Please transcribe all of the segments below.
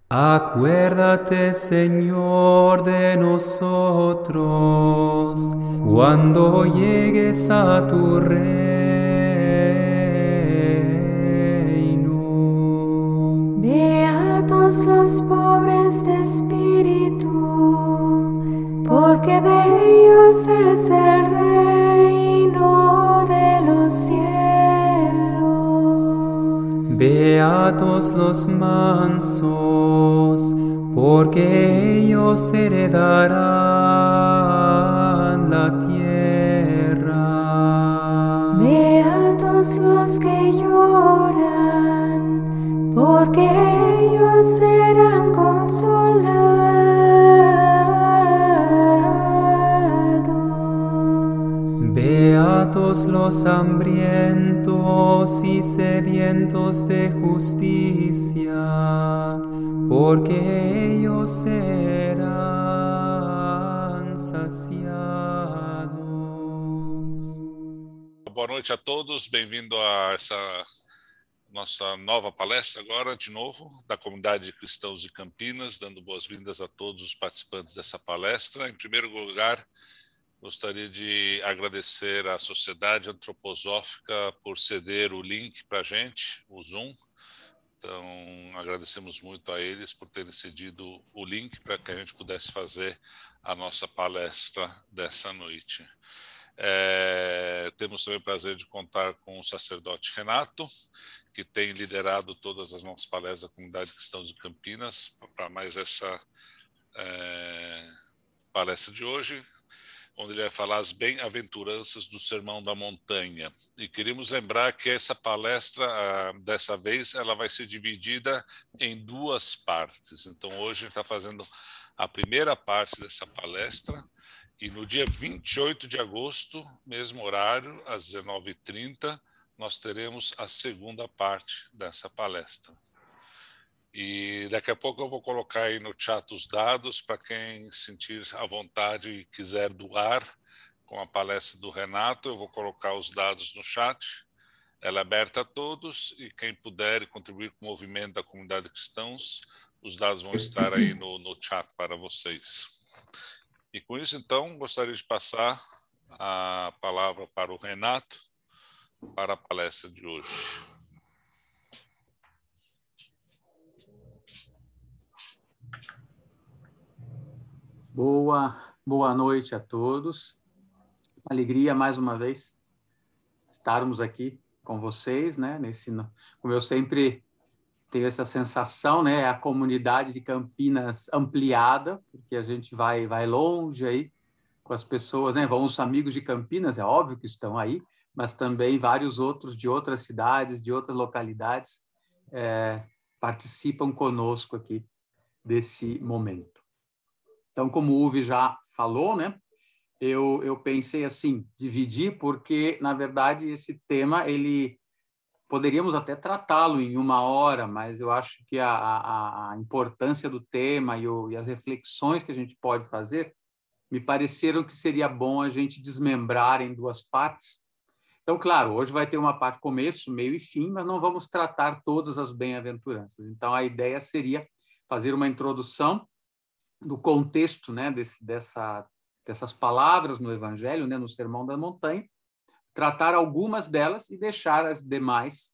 Acuérdate, Señor, de nosotros cuando llegues a tu reino. Beatos los pobres de espíritu, porque de ellos es el reino de los cielos. Beatos los mansos, porque ellos heredarán la tierra. Beatos los que lloran, porque ellos serán consolados. Beatos los hambrientos y sedientos de justicia, porque ellos serán saciados. Boa noite a todos, bem-vindo a essa nossa nova palestra agora, de novo, da comunidade de cristãos de Campinas, dando boas-vindas a todos os participantes dessa palestra. Em primeiro lugar, gostaria de agradecer à Sociedade Antroposófica por ceder o link para a gente, o Zoom. Então, agradecemos muito a eles por terem cedido o link para que a gente pudesse fazer a nossa palestra dessa noite. Temos também o prazer de contar com o sacerdote Renato, que tem liderado todas as nossas palestras da comunidade Cristãos de Campinas, para mais essa palestra de hoje, onde ele vai falar as bem-aventuranças do Sermão da Montanha. E queríamos lembrar que essa palestra, dessa vez, ela vai ser dividida em duas partes. Então, hoje a gente está fazendo a primeira parte dessa palestra, e no dia 28 de agosto, mesmo horário, às 19h30, nós teremos a segunda parte dessa palestra. E daqui a pouco eu vou colocar aí no chat os dados para quem sentir à vontade e quiser doar com a palestra do Renato. Eu vou colocar os dados no chat. Ela é aberta a todos e quem puder contribuir com o movimento da comunidade de cristãos, os dados vão estar aí no chat para vocês. E com isso, então, gostaria de passar a palavra para o Renato, para a palestra de hoje. Boa noite a todos. Alegria, mais uma vez, estarmos aqui com vocês, né? Como eu sempre tenho essa sensação, né? A comunidade de Campinas ampliada, porque a gente vai longe aí com as pessoas, né? Vão os amigos de Campinas, é óbvio que estão aí, mas também vários outros de outras cidades, de outras localidades, participam conosco aqui desse momento. Então, como o Uwe já falou, né? Eu pensei assim, dividir, porque, na verdade, esse tema, poderíamos até tratá-lo em uma hora, mas eu acho que a importância do tema e as reflexões que a gente pode fazer me pareceram que seria bom a gente desmembrar em duas partes. Então, claro, hoje vai ter uma parte começo, meio e fim, mas não vamos tratar todas as bem-aventuranças. Então, a ideia seria fazer uma introdução do contexto, né, dessas palavras no Evangelho, né, no Sermão da Montanha, tratar algumas delas e deixar as demais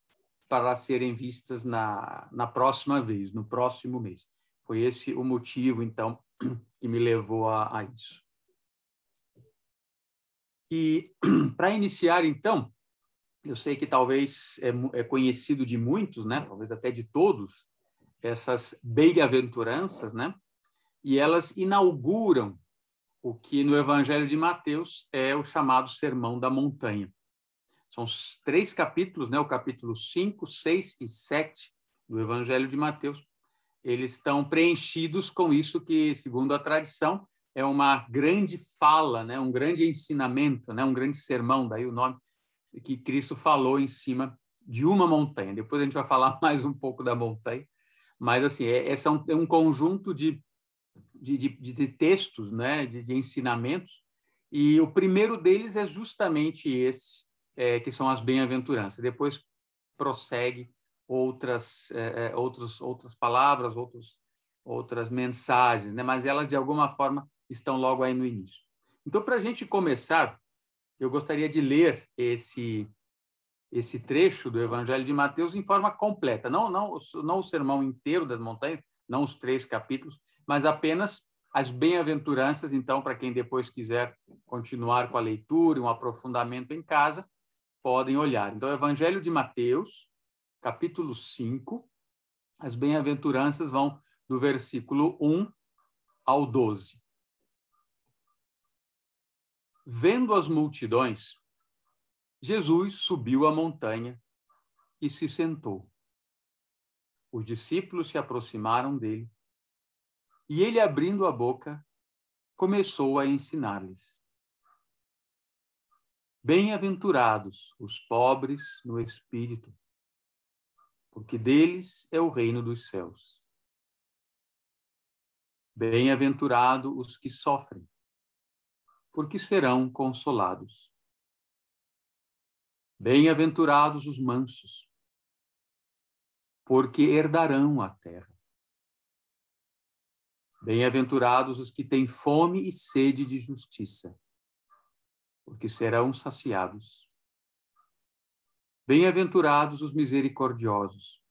para serem vistas na próxima vez, no próximo mês. Foi esse o motivo, então, que me levou a isso. E, para iniciar, então, eu sei que talvez é conhecido de muitos, né, talvez até de todos, essas bem-aventuranças, né, e elas inauguram o que no Evangelho de Mateus é o chamado Sermão da Montanha. São os 3 capítulos, né? O capítulo 5, 6 e 7 do Evangelho de Mateus. Eles estão preenchidos com isso que, segundo a tradição, é uma grande fala, né? Um grande ensinamento, né? Um grande sermão, daí o nome que Cristo falou em cima de uma montanha. Depois a gente vai falar mais um pouco da montanha, mas assim, é um conjunto de textos, né? de ensinamentos, e o primeiro deles é justamente esse, que são as bem-aventuranças. Depois prossegue outras palavras, outros outras mensagens, né? Mas elas, de alguma forma, estão logo aí no início. Então, para a gente começar, eu gostaria de ler esse trecho do Evangelho de Mateus em forma completa, não o sermão inteiro das montanhas, não os 3 capítulos, mas apenas as bem-aventuranças. Então, para quem depois quiser continuar com a leitura, um aprofundamento em casa, podem olhar. Então, Evangelho de Mateus, capítulo 5, as bem-aventuranças vão do versículo 1 ao 12. Vendo as multidões, Jesus subiu a montanha e se sentou. Os discípulos se aproximaram dele e ele, abrindo a boca, começou a ensinar-lhes. Bem-aventurados os pobres no espírito, porque deles é o reino dos céus. Bem-aventurados os que sofrem, porque serão consolados. Bem-aventurados os mansos, porque herdarão a terra. Bem-aventurados os que têm fome e sede de justiça, porque serão saciados. Bem-aventurados os misericordiosos,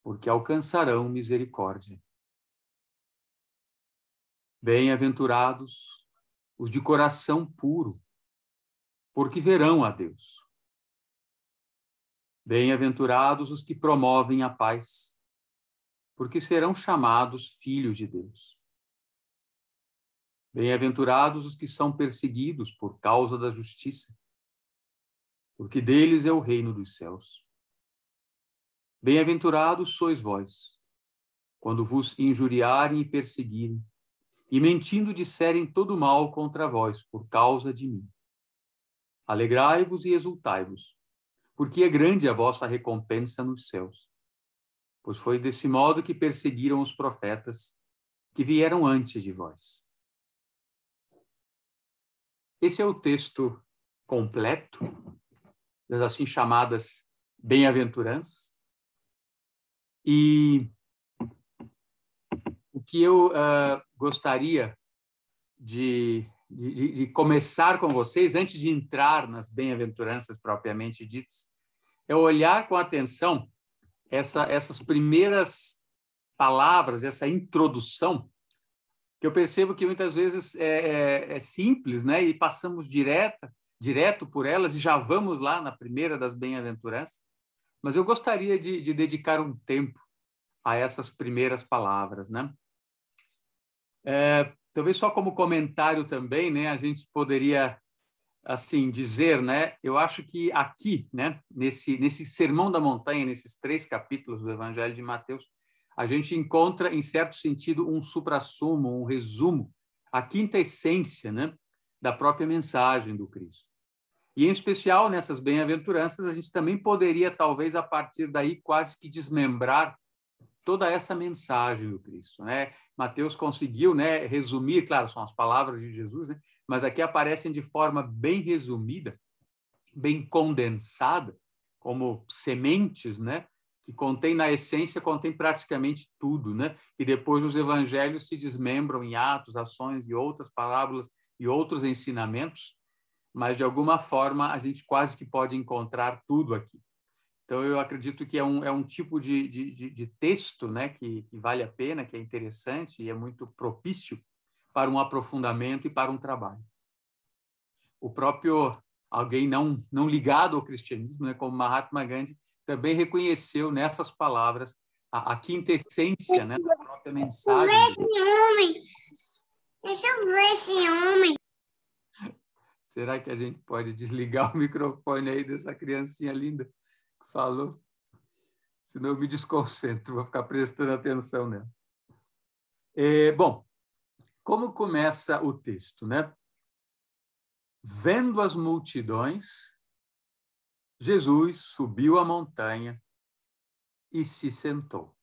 porque alcançarão misericórdia. Bem-aventurados os de coração puro, porque verão a Deus. Bem-aventurados os que promovem a paz, porque serão chamados filhos de Deus. Bem-aventurados os que são perseguidos por causa da justiça, porque deles é o reino dos céus. Bem-aventurados sois vós, quando vos injuriarem e perseguirem, e mentindo disserem todo mal contra vós por causa de mim. Alegrai-vos e exultai-vos, porque é grande a vossa recompensa nos céus. Pois foi desse modo que perseguiram os profetas que vieram antes de vós. Esse é o texto completo das assim chamadas bem-aventuranças. E o que eu gostaria de começar com vocês, antes de entrar nas bem-aventuranças propriamente ditas, é olhar com atenção essas primeiras palavras, essa introdução, que eu percebo que muitas vezes é simples, né? E passamos direto por elas e já vamos lá na primeira das bem-aventuranças. Mas eu gostaria de dedicar um tempo a essas primeiras palavras, né? Talvez só como comentário também, né? A gente poderia assim dizer, né? Eu acho que aqui, né? Nesse Sermão da Montanha, nesses 3 capítulos do Evangelho de Mateus, a gente encontra, em certo sentido, um suprassumo, um resumo, a quinta essência, né, da própria mensagem do Cristo. E, em especial, nessas bem-aventuranças, a gente também poderia, talvez, a partir daí, quase que desmembrar toda essa mensagem do Cristo, né? Mateus conseguiu, né, resumir, claro, são as palavras de Jesus, né, mas aqui aparecem de forma bem resumida, bem condensada, como sementes, né, que contém praticamente tudo, né? E depois os evangelhos se desmembram em atos, ações e outras parábolas e outros ensinamentos, mas de alguma forma a gente quase que pode encontrar tudo aqui. Então eu acredito que é um tipo de texto, né, que vale a pena, que é interessante e é muito propício para um aprofundamento e para um trabalho. O próprio alguém não ligado ao cristianismo, né, como Mahatma Gandhi, também reconheceu nessas palavras a quinta essência, né, da própria mensagem. Deixa eu ver esse homem. Será que a gente pode desligar o microfone aí dessa criancinha linda que falou? Senão eu me desconcentro, vou ficar prestando atenção nela. Bom, como começa o texto, né? Vendo as multidões, Jesus subiu a montanha e se sentou.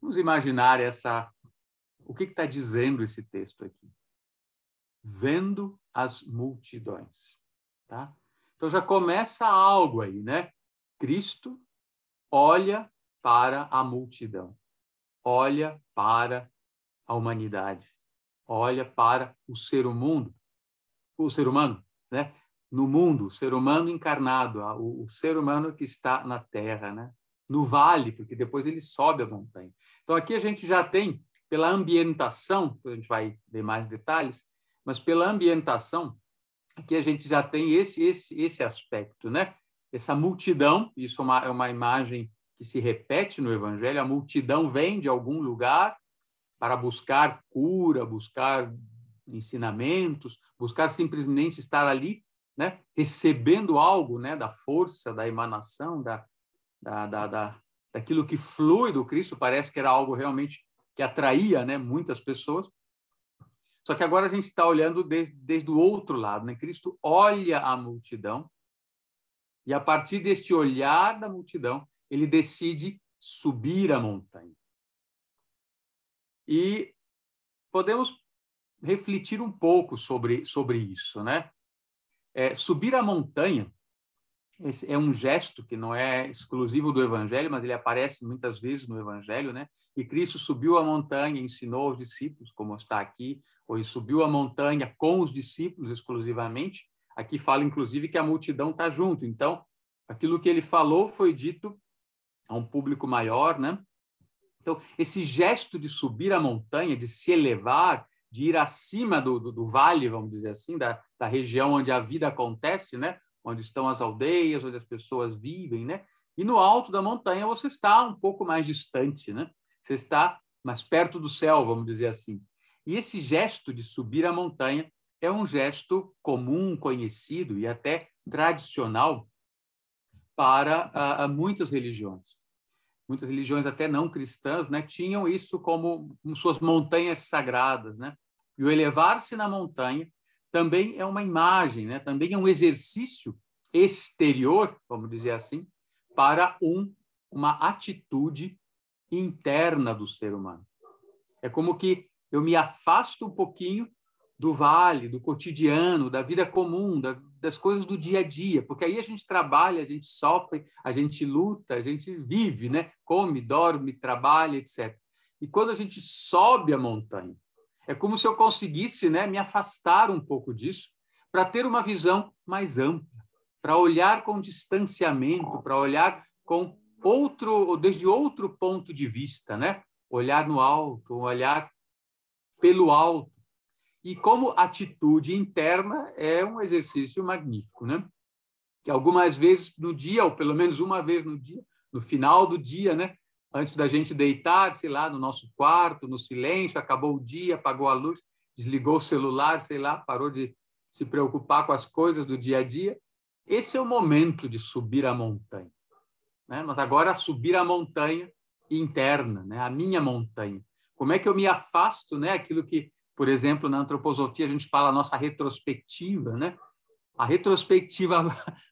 Vamos imaginar o que está dizendo esse texto aqui. Vendo as multidões, tá? Então já começa algo aí, né? Cristo olha para a multidão, olha para a humanidade, olha para o ser humano, né? No mundo, o ser humano encarnado, o ser humano que está na terra, né? No vale, porque depois ele sobe a montanha. Então, aqui a gente já tem, pela ambientação, a gente vai ver mais detalhes, mas pela ambientação, aqui a gente já tem esse aspecto, né? Essa multidão, isso é uma imagem que se repete no Evangelho, a multidão vem de algum lugar para buscar cura, buscar ensinamentos, buscar simplesmente estar ali, né? Recebendo algo, né? Da força, da emanação, daquilo que flui do Cristo, parece que era algo realmente que atraía, né? Muitas pessoas. Só que agora a gente está olhando desde o outro lado, né? Cristo olha a multidão e, a partir deste olhar da multidão, ele decide subir a montanha. E podemos refletir um pouco sobre isso, né? Subir a montanha é um gesto que não é exclusivo do Evangelho, mas ele aparece muitas vezes no Evangelho, né? E Cristo subiu a montanha, ensinou aos discípulos, como está aqui, ou ele subiu a montanha com os discípulos exclusivamente. Aqui fala, inclusive, que a multidão está junto. Então, aquilo que ele falou foi dito a um público maior, né? Então, esse gesto de subir a montanha, de se elevar, de ir acima do vale, vamos dizer assim, da região onde a vida acontece, né? Onde estão as aldeias, onde as pessoas vivem, né? E no alto da montanha você está um pouco mais distante, né? Você está mais perto do céu, vamos dizer assim. E esse gesto de subir a montanha é um gesto comum, conhecido e até tradicional para muitas religiões. Muitas religiões até não cristãs, né, tinham isso como suas montanhas sagradas, né? E o elevar-se na montanha também é uma imagem, né? Também é um exercício exterior, vamos dizer assim, para uma atitude interna do ser humano. É como que eu me afasto um pouquinho do vale, do cotidiano, da vida comum, das coisas do dia a dia, porque aí a gente trabalha, a gente sofre, a gente luta, a gente vive, né? Come, dorme, trabalha, etc. E quando a gente sobe a montanha, é como se eu conseguisse, né, me afastar um pouco disso para ter uma visão mais ampla, para olhar com distanciamento, para olhar desde outro ponto de vista, né? Olhar no alto, olhar pelo alto. E como atitude interna é um exercício magnífico, né? Que algumas vezes no dia, ou pelo menos uma vez no dia, no final do dia, né? Antes da gente deitar, sei lá, no nosso quarto, no silêncio, acabou o dia, apagou a luz, desligou o celular, sei lá, parou de se preocupar com as coisas do dia a dia. Esse é o momento de subir a montanha, né? Mas agora subir a montanha interna, né? A minha montanha. Como é que eu me afasto, né? Aquilo que, por exemplo, na antroposofia a gente fala a nossa retrospectiva, né? A retrospectiva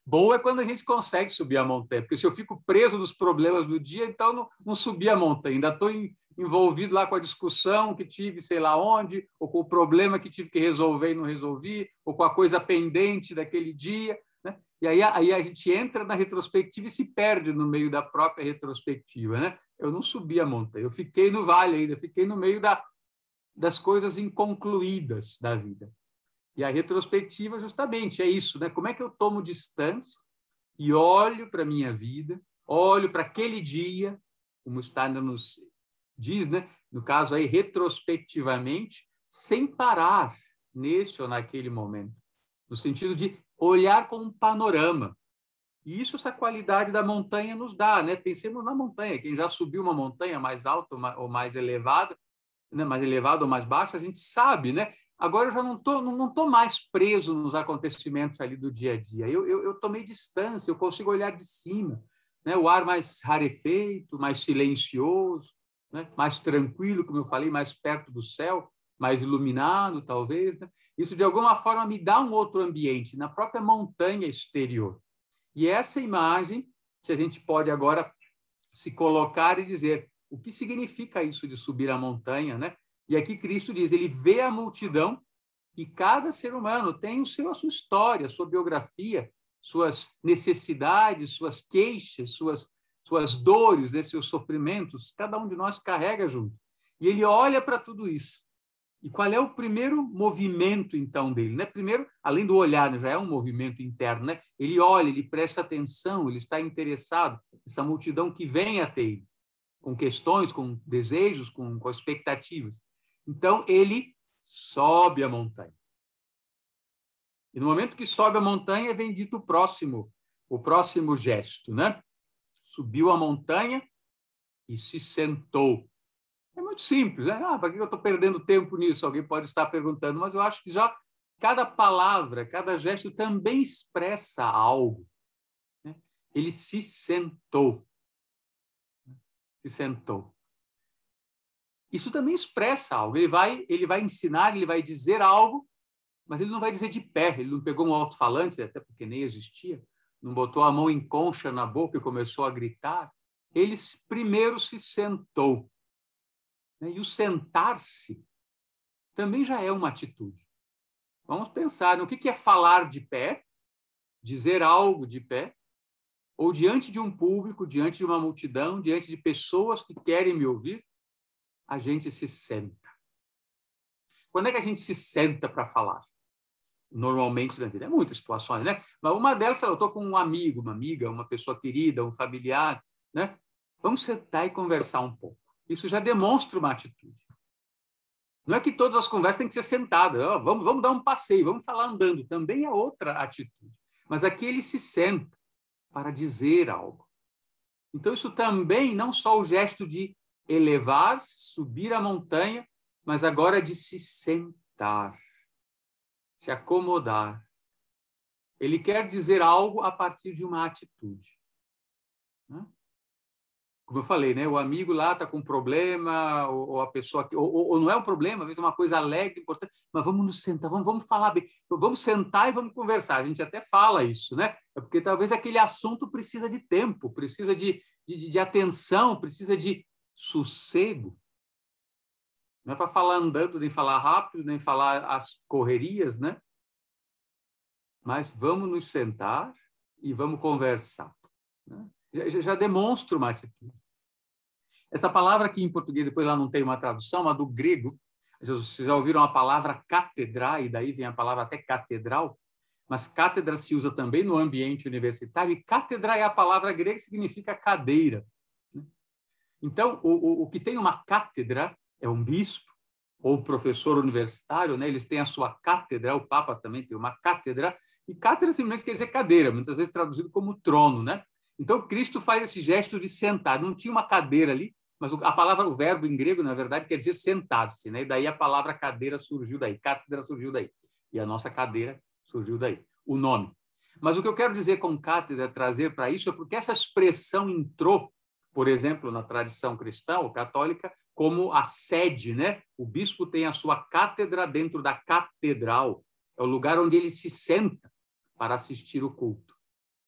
boa é quando a gente consegue subir a montanha, porque se eu fico preso nos problemas do dia, então não subi a montanha, ainda estou envolvido lá com a discussão que tive, sei lá onde, ou com o problema que tive que resolver e não resolvi, ou com a coisa pendente daquele dia, né? E aí a gente entra na retrospectiva e se perde no meio da própria retrospectiva, né? Eu não subi a montanha, eu fiquei no vale ainda, fiquei no meio das coisas inconcluídas da vida. E a retrospectiva justamente é isso, né? Como é que eu tomo distância e olho para a minha vida, olho para aquele dia, como o Steiner nos diz, né? No caso aí, retrospectivamente, sem parar nesse ou naquele momento, no sentido de olhar com um panorama. E isso essa qualidade da montanha nos dá, né? Pensemos na montanha, quem já subiu uma montanha mais alta ou mais elevada, né? Mais elevada ou mais baixa, a gente sabe, né? Agora eu já não tô mais preso nos acontecimentos ali do dia a dia. Eu tomei distância, eu consigo olhar de cima, né? O ar mais rarefeito, mais silencioso, né? Mais tranquilo, como eu falei, mais perto do céu, mais iluminado, talvez, né? Isso, de alguma forma, me dá um outro ambiente, na própria montanha exterior. E essa imagem que a gente pode agora se colocar e dizer o que significa isso de subir a montanha, né? E aqui Cristo diz, ele vê a multidão e cada ser humano tem a sua história, a sua biografia, suas necessidades, suas queixas, suas suas dores, né, seus sofrimentos, cada um de nós carrega junto. E ele olha para tudo isso. E qual é o primeiro movimento, então, dele? Né? Primeiro, além do olhar, né, já é um movimento interno, né? Ele olha, ele presta atenção, ele está interessado. Essa multidão que vem até ele, com questões, com desejos, com expectativas. Então, ele sobe a montanha. E no momento que sobe a montanha, vem dito o próximo gesto, né? Subiu a montanha e se sentou. É muito simples, né? Para que eu estou perdendo tempo nisso? Alguém pode estar perguntando, mas eu acho que já cada palavra, cada gesto também expressa algo. Né? Ele se sentou. Se sentou. Isso também expressa algo. Ele vai ensinar, ele vai dizer algo, mas ele não vai dizer de pé. Ele não pegou um alto-falante, até porque nem existia, não botou a mão em concha na boca e começou a gritar. Ele primeiro se sentou. E o sentar-se também já é uma atitude. Vamos pensar no que é falar de pé, dizer algo de pé, ou diante de um público, diante de uma multidão, diante de pessoas que querem me ouvir, a gente se senta. Quando é que a gente se senta para falar? Normalmente na vida. É muitas situações, né? Mas uma delas, eu estou com um amigo, uma amiga, uma pessoa querida, um familiar, né? Vamos sentar e conversar um pouco. Isso já demonstra uma atitude. Não é que todas as conversas têm que ser sentadas. Vamos dar um passeio, vamos falar andando. Também é outra atitude. Mas aqui ele se senta para dizer algo. Então, isso também, não só o gesto de elevar-se, subir a montanha, mas agora de se sentar, se acomodar. Ele quer dizer algo a partir de uma atitude. Né? Como eu falei, né? O amigo lá está com um problema, ou a pessoa... Ou não é um problema, às vezes é uma coisa alegre, importante, mas vamos nos sentar, vamos falar bem. Vamos sentar e vamos conversar. A gente até fala isso, né? É porque talvez aquele assunto precisa de tempo, precisa de atenção, precisa de sossego. Não é para falar andando, nem falar rápido, nem falar as correrias, né? Mas vamos nos sentar e vamos conversar. Né? Já demonstra uma atitude. Essa palavra aqui em português, depois lá não tem uma tradução, mas do grego, vocês já ouviram a palavra cátedra, e daí vem a palavra até catedral, mas cátedra se usa também no ambiente universitário, e cátedra é a palavra grega que significa cadeira. Então, o que tem uma cátedra é um bispo ou um professor universitário, né? Eles têm a sua cátedra, o Papa também tem uma cátedra, e cátedra simplesmente quer dizer cadeira, muitas vezes traduzido como trono, né? Então, Cristo faz esse gesto de sentar. Não tinha uma cadeira ali, mas a palavra, o verbo em grego, na verdade, quer dizer sentar-se, né? E daí a palavra cadeira surgiu daí, cátedra surgiu daí. E a nossa cadeira surgiu daí, o nome. Mas o que eu quero dizer com cátedra, trazer para isso, é porque essa expressão entrou, por exemplo, na tradição cristã ou católica, como a sede, né? O bispo tem a sua cátedra dentro da catedral. É o lugar onde ele se senta para assistir o culto,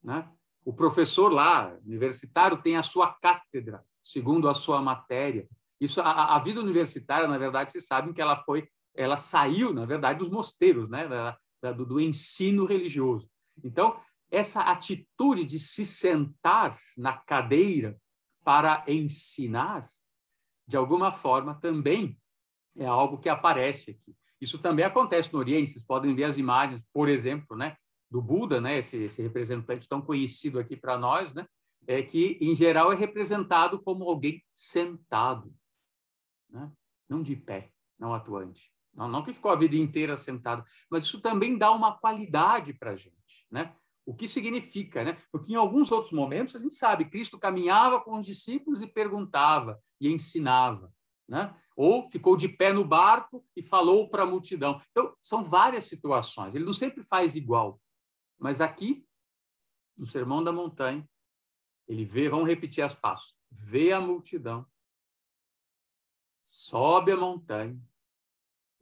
né? O professor lá, universitário, tem a sua cátedra, segundo a sua matéria. Isso, a vida universitária, na verdade, vocês sabem que ela saiu, na verdade, dos mosteiros, né? do ensino religioso. Então, essa atitude de se sentar na cadeira para ensinar, de alguma forma, também é algo que aparece aqui. Isso também acontece no Oriente, vocês podem ver as imagens, por exemplo, né? Do Buda, né, esse representante tão conhecido aqui para nós, né, que, em geral, é representado como alguém sentado, né, não de pé, não atuante. Não que ficou a vida inteira sentado, mas isso também dá uma qualidade para a gente. Né? O que significa? Né? Porque em alguns outros momentos, a gente sabe, Cristo caminhava com os discípulos e perguntava, e ensinava. Né? Ou ficou de pé no barco e falou para a multidão. Então, são várias situações. Ele não sempre faz igual. Mas aqui, no Sermão da Montanha, ele vê, vamos repetir as passos, vê a multidão, sobe a montanha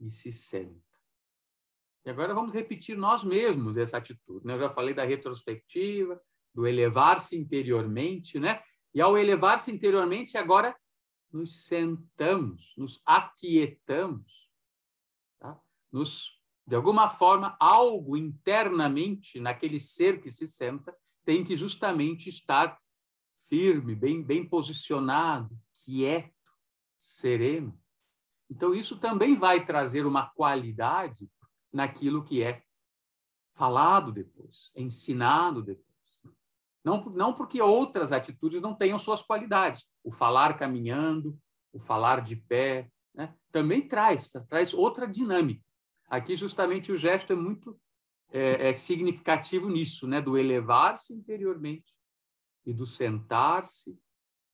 e se senta. E agora vamos repetir nós mesmos essa atitude. Né? Eu já falei da retrospectiva, do elevar-se interiormente, né? E ao elevar-se interiormente, agora nos sentamos, nos aquietamos, tá? De alguma forma, algo internamente naquele ser que se senta tem que justamente estar firme, bem posicionado, quieto, sereno. Então, isso também vai trazer uma qualidade naquilo que é falado depois, ensinado depois. Não porque outras atitudes não tenham suas qualidades. O falar caminhando, o falar de pé, né? Também traz outra dinâmica. Aqui, justamente, o gesto é muito significativo nisso, né? Do elevar-se interiormente e do sentar-se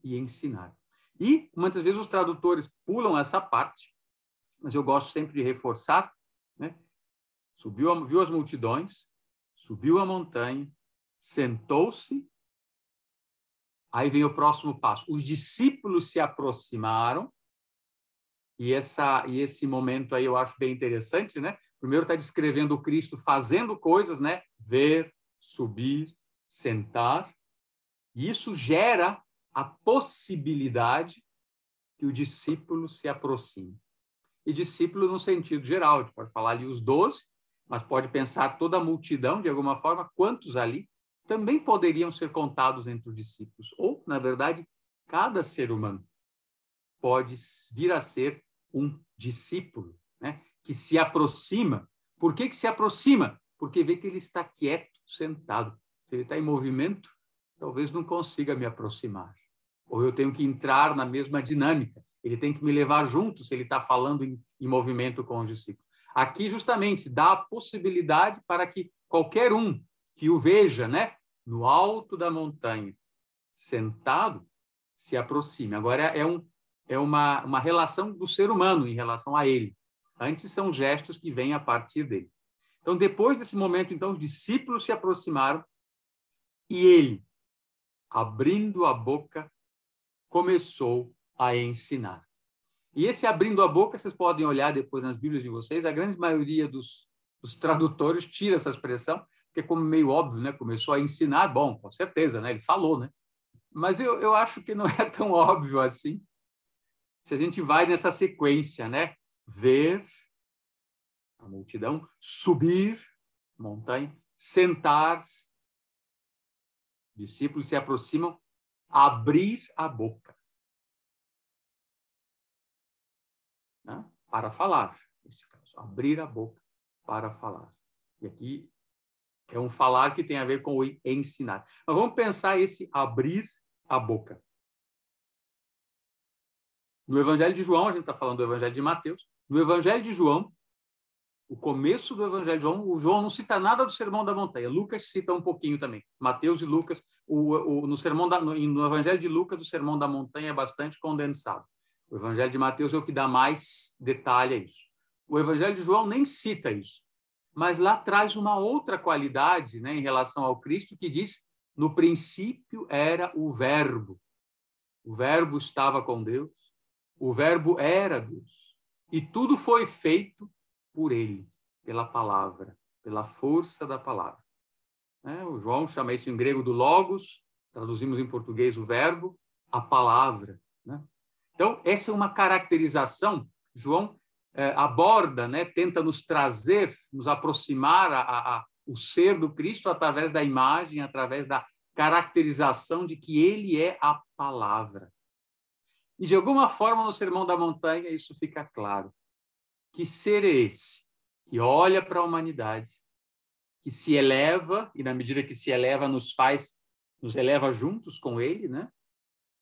e ensinar. E, muitas vezes, os tradutores pulam essa parte, mas eu gosto sempre de reforçar, né? Viu as multidões, subiu a montanha, sentou-se, aí vem o próximo passo. Os discípulos se aproximaram, e esse momento aí eu acho bem interessante, né? Primeiro está descrevendo o Cristo fazendo coisas, né? Ver, subir, sentar, e isso gera a possibilidade que o discípulo se aproxime. E discípulo no sentido geral, a gente pode falar ali os 12, mas pode pensar toda a multidão, de alguma forma, quantos ali também poderiam ser contados entre os discípulos. Ou, na verdade, cada ser humano pode vir a ser um discípulo, né? Que se aproxima. Por que se aproxima? Porque vê que ele está quieto, sentado. Se ele está em movimento, talvez não consiga me aproximar. Ou eu tenho que entrar na mesma dinâmica. Ele tem que me levar junto se ele está falando em movimento com os discípulos. Aqui, justamente, dá a possibilidade para que qualquer um que o veja, né, no alto da montanha, sentado, se aproxime. Agora, é uma relação do ser humano em relação a ele. Antes são gestos que vêm a partir dele. Então, depois desse momento, então, os discípulos se aproximaram e ele, abrindo a boca, começou a ensinar. E esse abrindo a boca, vocês podem olhar depois nas Bíblias de vocês, a grande maioria dos tradutores tira essa expressão, porque como meio óbvio, né? Começou a ensinar, bom, com certeza, né? Ele falou, né? Mas eu acho que não é tão óbvio assim, se a gente vai nessa sequência, né? Ver a multidão, subir montanha, sentar-se, discípulos se aproximam, abrir a boca. Né? Para falar, neste caso, abrir a boca para falar. E aqui é um falar que tem a ver com o ensinar. Mas vamos pensar esse abrir a boca. No Evangelho de João, a gente está falando do Evangelho de Mateus, no Evangelho de João, o começo do Evangelho de João, o João não cita nada do Sermão da Montanha. Lucas cita um pouquinho também. Mateus e Lucas, no Evangelho de Lucas, o Sermão da Montanha é bastante condensado. O Evangelho de Mateus é o que dá mais detalhe a isso. O Evangelho de João nem cita isso, mas lá traz uma outra qualidade, né, em relação ao Cristo, que diz: no princípio era o Verbo estava com Deus, o Verbo era Deus, e tudo foi feito por ele, pela palavra, pela força da palavra. O João chama isso em grego do logos, traduzimos em português o verbo, a palavra. Né? Então, essa é uma caracterização, João aborda, né, tenta nos trazer, nos aproximar o ser do Cristo através da imagem, através da caracterização de que ele é a palavra. E, de alguma forma, no Sermão da Montanha, isso fica claro. Que ser é esse? Que olha para a humanidade, que se eleva, e na medida que se eleva, nos eleva juntos com ele, né?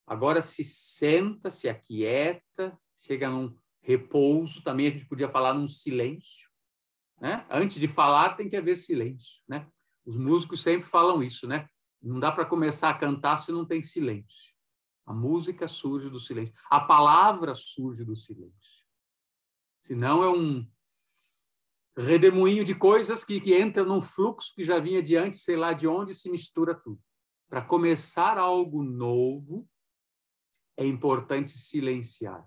Agora se senta, se aquieta, chega num repouso, também a gente podia falar num silêncio, né? Antes de falar tem que haver silêncio, né? Os músicos sempre falam isso, né? Não dá para começar a cantar se não tem silêncio. A música surge do silêncio, a palavra surge do silêncio. Senão é um redemoinho de coisas que entra num fluxo que já vinha de antes, sei lá de onde, se mistura tudo. Para começar algo novo, é importante silenciar.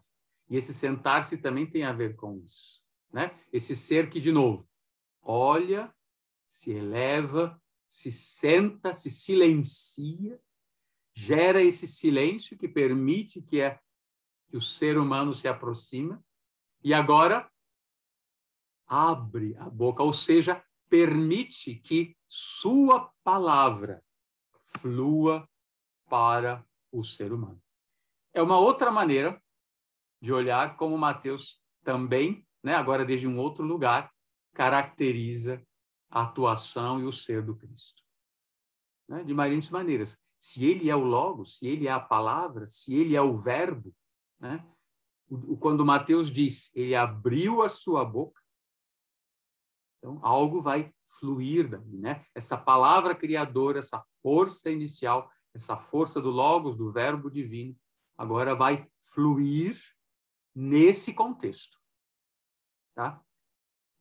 E esse sentar-se também tem a ver com isso. Né? Esse ser que, de novo, olha, se eleva, se senta, se silencia, gera esse silêncio que permite que o ser humano se aproxima, e agora abre a boca, ou seja, permite que sua palavra flua para o ser humano. É uma outra maneira de olhar como Mateus também, né, agora desde um outro lugar, caracteriza a atuação e o ser do Cristo. Né, de várias maneiras. Se ele é o Logos, se ele é a palavra, se ele é o verbo, né, quando Mateus diz, ele abriu a sua boca, então algo vai fluir daí, né? Essa palavra criadora, essa força inicial, essa força do Logos, do verbo divino, agora vai fluir nesse contexto. Tá?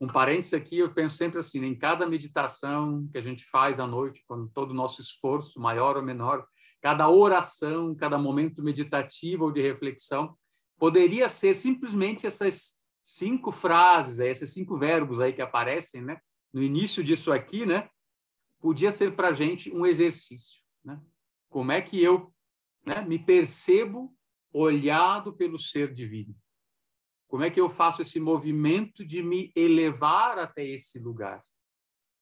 Um parênteses aqui, eu penso sempre assim, em cada meditação que a gente faz à noite, com todo o nosso esforço, maior ou menor, cada oração, cada momento meditativo ou de reflexão, poderia ser simplesmente essas 5 frases, esses 5 verbos aí que aparecem, né? No início disso aqui, né? Podia ser para a gente um exercício. Né? Como é que eu, né, me percebo olhado pelo ser divino? Como é que eu faço esse movimento de me elevar até esse lugar?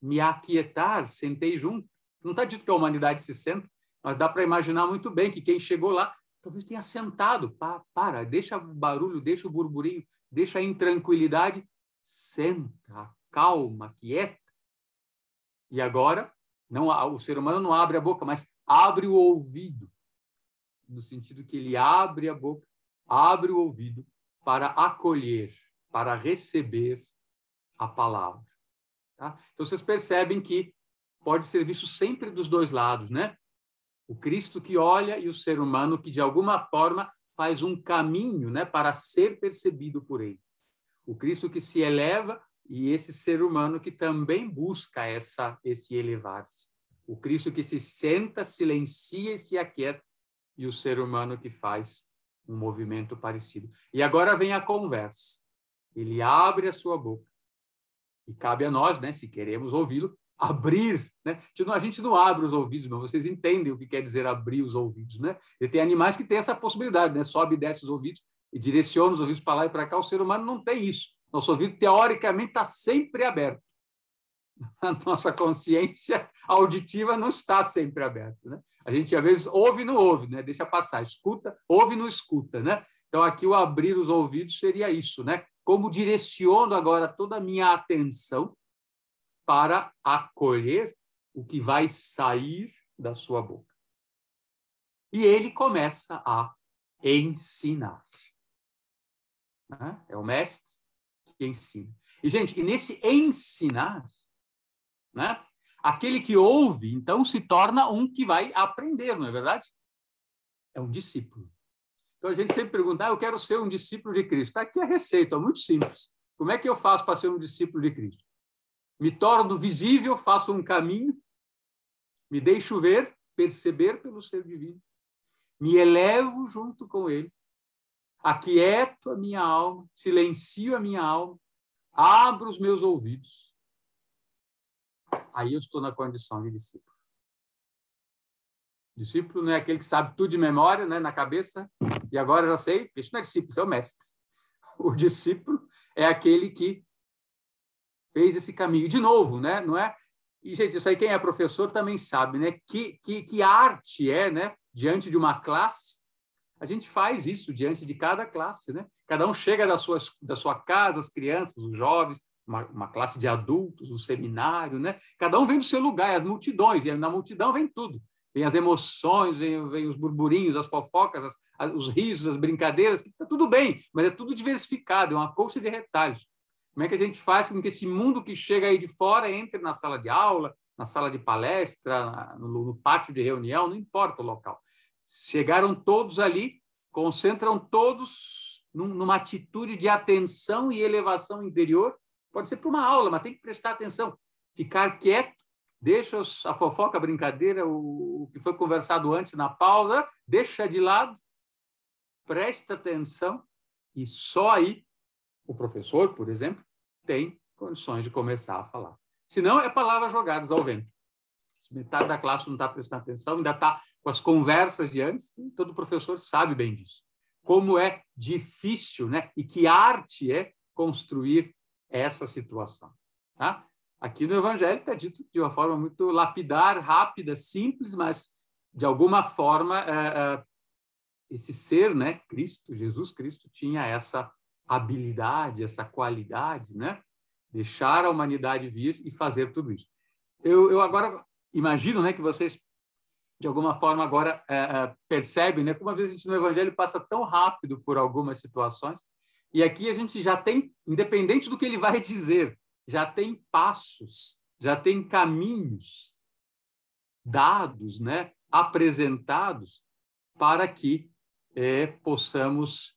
Me aquietar, sentei junto. Não está dito que a humanidade se senta, mas dá para imaginar muito bem que quem chegou lá talvez tenha sentado. Para, deixa o barulho, deixa o burburinho, deixa a intranquilidade. Senta, calma, quieta. E agora, não, o ser humano não abre a boca, mas abre o ouvido. No sentido que ele abre a boca, abre o ouvido, para acolher, para receber a palavra. Tá? Então, vocês percebem que pode ser visto sempre dos dois lados, né? O Cristo que olha e o ser humano que, de alguma forma, faz um caminho, né, para ser percebido por ele. O Cristo que se eleva e esse ser humano que também busca esse elevar-se. O Cristo que se senta, silencia e se aquieta, e o ser humano que faz um movimento parecido. E agora vem a conversa. Ele abre a sua boca. E cabe a nós, né, se queremos ouvi-lo, abrir. Né? A gente não abre os ouvidos, mas vocês entendem o que quer dizer abrir os ouvidos. Né? E tem animais que têm essa possibilidade, né? Sobe e desce os ouvidos e direciona os ouvidos para lá e para cá. O ser humano não tem isso. Nosso ouvido, teoricamente, está sempre aberto. A nossa consciência auditiva não está sempre aberta. Né? A gente, às vezes, ouve e não ouve, né? Deixa passar, escuta, ouve e não escuta. Né? Então, aqui o abrir os ouvidos seria isso, né? Como direciono agora toda a minha atenção para acolher o que vai sair da sua boca. E ele começa a ensinar. Né? É o mestre que ensina. E, gente, e nesse ensinar, né? Aquele que ouve, então, se torna um que vai aprender, não é verdade? É um discípulo. Então, a gente sempre pergunta, eu quero ser um discípulo de Cristo. Está aqui a receita, é muito simples. Como é que eu faço para ser um discípulo de Cristo? Me torno visível, faço um caminho, me deixo ver, perceber pelo ser divino, me elevo junto com ele, aquieto a minha alma, silencio a minha alma, abro os meus ouvidos. Aí eu estou na condição de discípulo. Discípulo não é aquele que sabe tudo de memória, né, na cabeça, e agora já sei, isso não é discípulo, isso é o mestre. O discípulo é aquele que fez esse caminho. De novo, né, não é? E, gente, isso aí quem é professor também sabe, né? Que arte é, né? Diante de uma classe, a gente faz isso diante de cada classe, né? Cada um chega da sua casa, as crianças, os jovens, uma classe de adultos, um seminário, né? Cada um vem do seu lugar, as multidões, e na multidão vem tudo. Vem as emoções, vem os burburinhos, as fofocas, os risos, as brincadeiras, está tudo bem, mas é tudo diversificado, é uma colcha de retalhos. Como é que a gente faz com que esse mundo que chega aí de fora entre na sala de aula, na sala de palestra, no pátio de reunião, não importa o local. Chegaram todos ali, concentram todos numa atitude de atenção e elevação interior. Pode ser para uma aula, mas tem que prestar atenção. Ficar quieto, deixa a fofoca, a brincadeira, o que foi conversado antes na pausa, deixa de lado, presta atenção e só aí o professor, por exemplo, tem condições de começar a falar. Senão, é palavras jogadas ao vento. Se metade da classe não está prestando atenção, ainda está com as conversas de antes, todo professor sabe bem disso. Como é difícil, né? E que arte é construir essa situação. Tá? Aqui no Evangelho está dito de uma forma muito lapidar, rápida, simples, mas, de alguma forma, esse ser, né, Cristo, Jesus Cristo, tinha essa habilidade, essa qualidade, né, deixar a humanidade vir e fazer tudo isso. Eu agora imagino, né, que vocês de alguma forma agora percebem, né, como às vezes a gente no Evangelho passa tão rápido por algumas situações, e aqui a gente já tem, independente do que ele vai dizer, já tem passos, já tem caminhos dados, né, apresentados para que possamos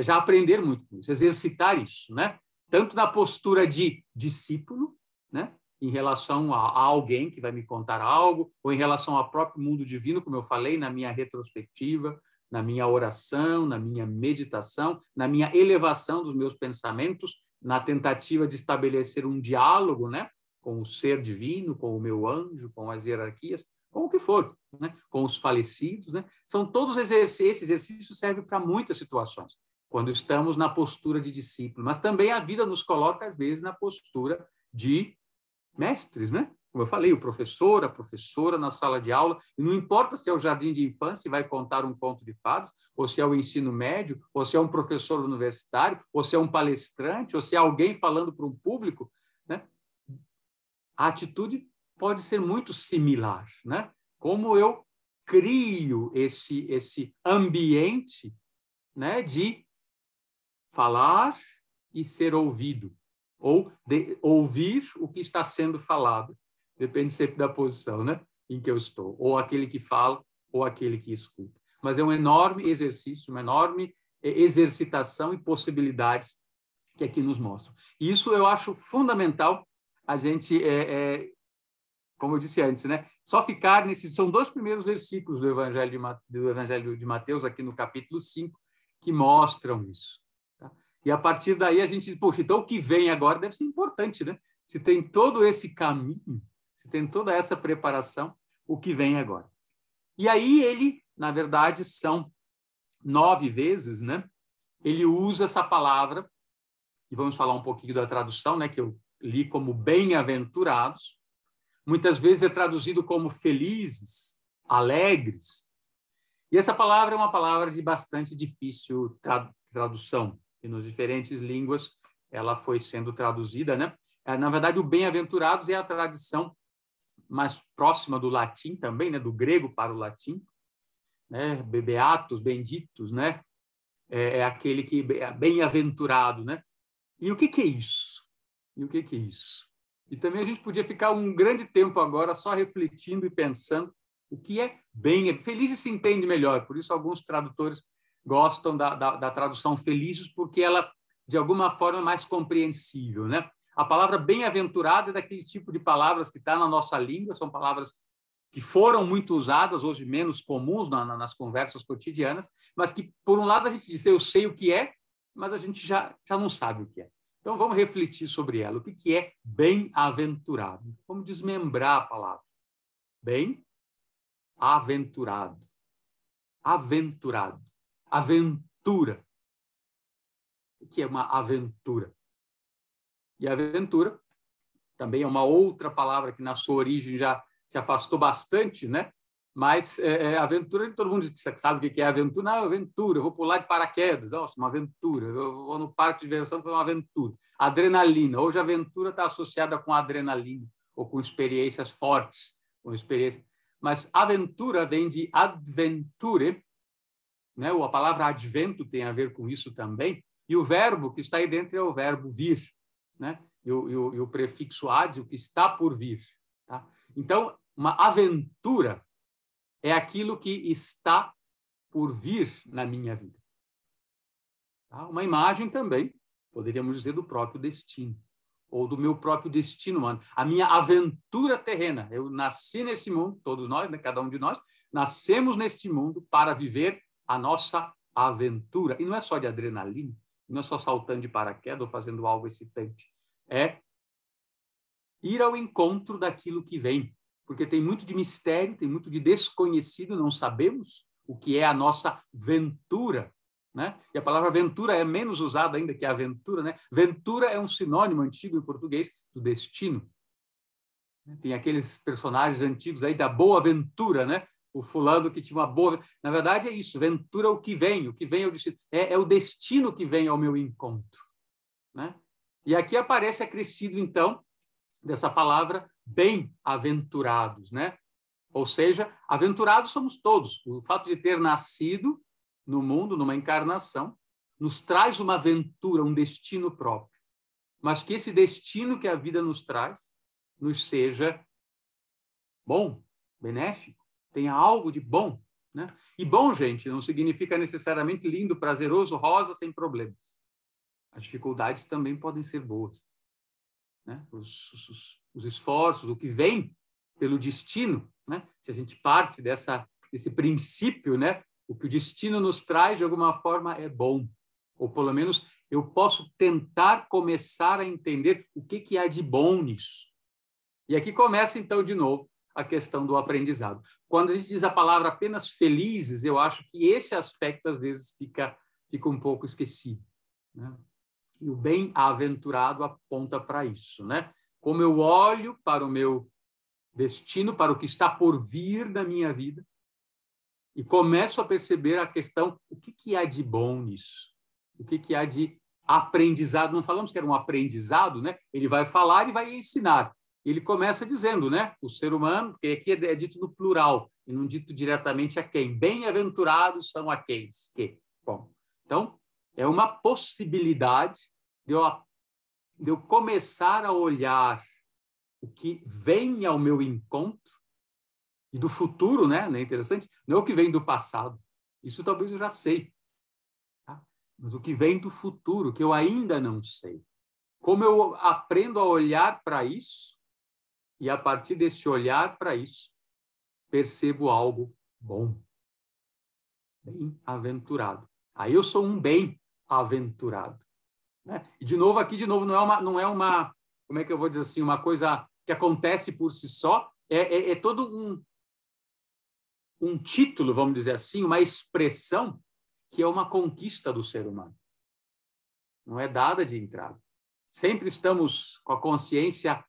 já aprender muito com isso, exercitar isso, né, tanto na postura de discípulo, né, em relação a alguém que vai me contar algo, ou em relação ao próprio mundo divino, como eu falei, na minha retrospectiva, na minha oração, na minha meditação, na minha elevação dos meus pensamentos, na tentativa de estabelecer um diálogo, né, com o ser divino, com o meu anjo, com as hierarquias, com o que for, né, com os falecidos. Né? São todos exercícios, esse exercício serve para muitas situações, quando estamos na postura de discípulo, mas também a vida nos coloca, às vezes, na postura de mestres, né? Como eu falei, o professor, a professora na sala de aula, e não importa se é o jardim de infância e vai contar um conto de fadas, ou se é o ensino médio, ou se é um professor universitário, ou se é um palestrante, ou se é alguém falando para um público, né? A atitude pode ser muito similar, né? Como eu crio esse ambiente, né, de falar e ser ouvido, ou de ouvir o que está sendo falado. Depende sempre da posição, né, em que eu estou. Ou aquele que fala, ou aquele que escuta. Mas é um enorme exercício, uma enorme exercitação e possibilidades que aqui nos mostram. E isso eu acho fundamental a gente, como eu disse antes, né, só ficar nesses... São 2 primeiros versículos do Evangelho de Mateus, aqui no capítulo 5, que mostram isso. E a partir daí a gente diz, poxa, então o que vem agora deve ser importante, né? Se tem todo esse caminho, se tem toda essa preparação, o que vem agora? E aí ele, na verdade, são 9 vezes, né? Ele usa essa palavra, e vamos falar um pouquinho da tradução, né? Que eu li como bem-aventurados. Muitas vezes é traduzido como felizes, alegres. E essa palavra é uma palavra de bastante difícil tradução. E nas diferentes línguas ela foi sendo traduzida, né? Na verdade, o bem-aventurados é a tradição mais próxima do latim também, né? Do grego para o latim, né? Beatos, benditos, né? É aquele que é bem-aventurado, né? E o que é isso? E o que é isso? E também a gente podia ficar um grande tempo agora só refletindo e pensando o que é bem... Felizes se entende melhor, por isso alguns tradutores gostam da tradução felizes, porque ela, de alguma forma, é mais compreensível, né? A palavra bem-aventurado é daquele tipo de palavras que está na nossa língua, são palavras que foram muito usadas, hoje menos comuns nas conversas cotidianas, mas que, por um lado, a gente diz, eu sei o que é, mas a gente já não sabe o que é. Então, vamos refletir sobre ela. O que é bem-aventurado? Vamos desmembrar a palavra. Bem-aventurado. Aventurado. Aventura. O que é uma aventura? E aventura também é uma outra palavra que, na sua origem, já se afastou bastante, né? Mas aventura, todo mundo sabe o que é aventura. Não, aventura, eu vou pular de paraquedas. Nossa, uma aventura. Eu vou no parque de diversão, foi uma aventura. Adrenalina. Hoje a aventura está associada com adrenalina, ou com experiências fortes. Com experiência. Mas aventura vem de adventure, né? A palavra advento tem a ver com isso também. E o verbo que está aí dentro é o verbo vir, né? E o prefixo ad, o que está por vir. Tá? Então, uma aventura é aquilo que está por vir na minha vida. Tá? Uma imagem também, poderíamos dizer, do próprio destino, ou do meu próprio destino humano. A minha aventura terrena. Eu nasci nesse mundo, todos nós, né, cada um de nós, nascemos neste mundo para viver a nossa aventura. E não é só de adrenalina, não é só saltando de paraquedas ou fazendo algo excitante. É ir ao encontro daquilo que vem. Porque tem muito de mistério, tem muito de desconhecido, não sabemos o que é a nossa ventura, né? E a palavra ventura é menos usada ainda que a aventura, né? Ventura é um sinônimo antigo em português do destino. Tem aqueles personagens antigos aí da Boa Ventura, né? o fulano que tinha uma boa... Na verdade, é isso, ventura o que vem é o destino. É o destino que vem ao meu encontro, né? E aqui aparece acrescido, então, dessa palavra bem-aventurados, né? Ou seja, aventurados somos todos. O fato de ter nascido no mundo, numa encarnação, nos traz uma aventura, um destino próprio. Mas que esse destino que a vida nos traz nos seja bom, benéfico, tenha algo de bom, né? E bom, gente, não significa necessariamente lindo, prazeroso, rosa, sem problemas. As dificuldades também podem ser boas, né? Os esforços, o que vem pelo destino, né? Se a gente parte desse princípio, né? O que o destino nos traz, de alguma forma, é bom. Ou, pelo menos, eu posso tentar começar a entender o que há de bom nisso. E aqui começa, então, de novo, a questão do aprendizado. Quando a gente diz a palavra apenas felizes, eu acho que esse aspecto, às vezes, fica um pouco esquecido, né? E o bem-aventurado aponta para isso, né? Como eu olho para o meu destino, para o que está por vir na minha vida, e começo a perceber a questão, o que há de bom nisso? O que há de aprendizado? Não falamos que era um aprendizado, né? Ele vai falar e vai ensinar. Ele começa dizendo, né? O ser humano, que aqui é dito no plural, e não dito diretamente a quem. Bem-aventurados são aqueles que... Bom, então, é uma possibilidade de eu começar a olhar o que vem ao meu encontro, e do futuro, né? Não é interessante? Não é o que vem do passado. Isso talvez eu já sei. Tá? Mas o que vem do futuro, que eu ainda não sei. Como eu aprendo a olhar para isso, e a partir desse olhar para isso, percebo algo bom. Bem-aventurado. Aí eu sou um bem-aventurado, né? E, de novo, aqui, não é uma, como é que eu vou dizer assim, uma coisa que acontece por si só, é todo um título, vamos dizer assim, uma expressão que é uma conquista do ser humano. Não é dada de entrada. Sempre estamos com a consciência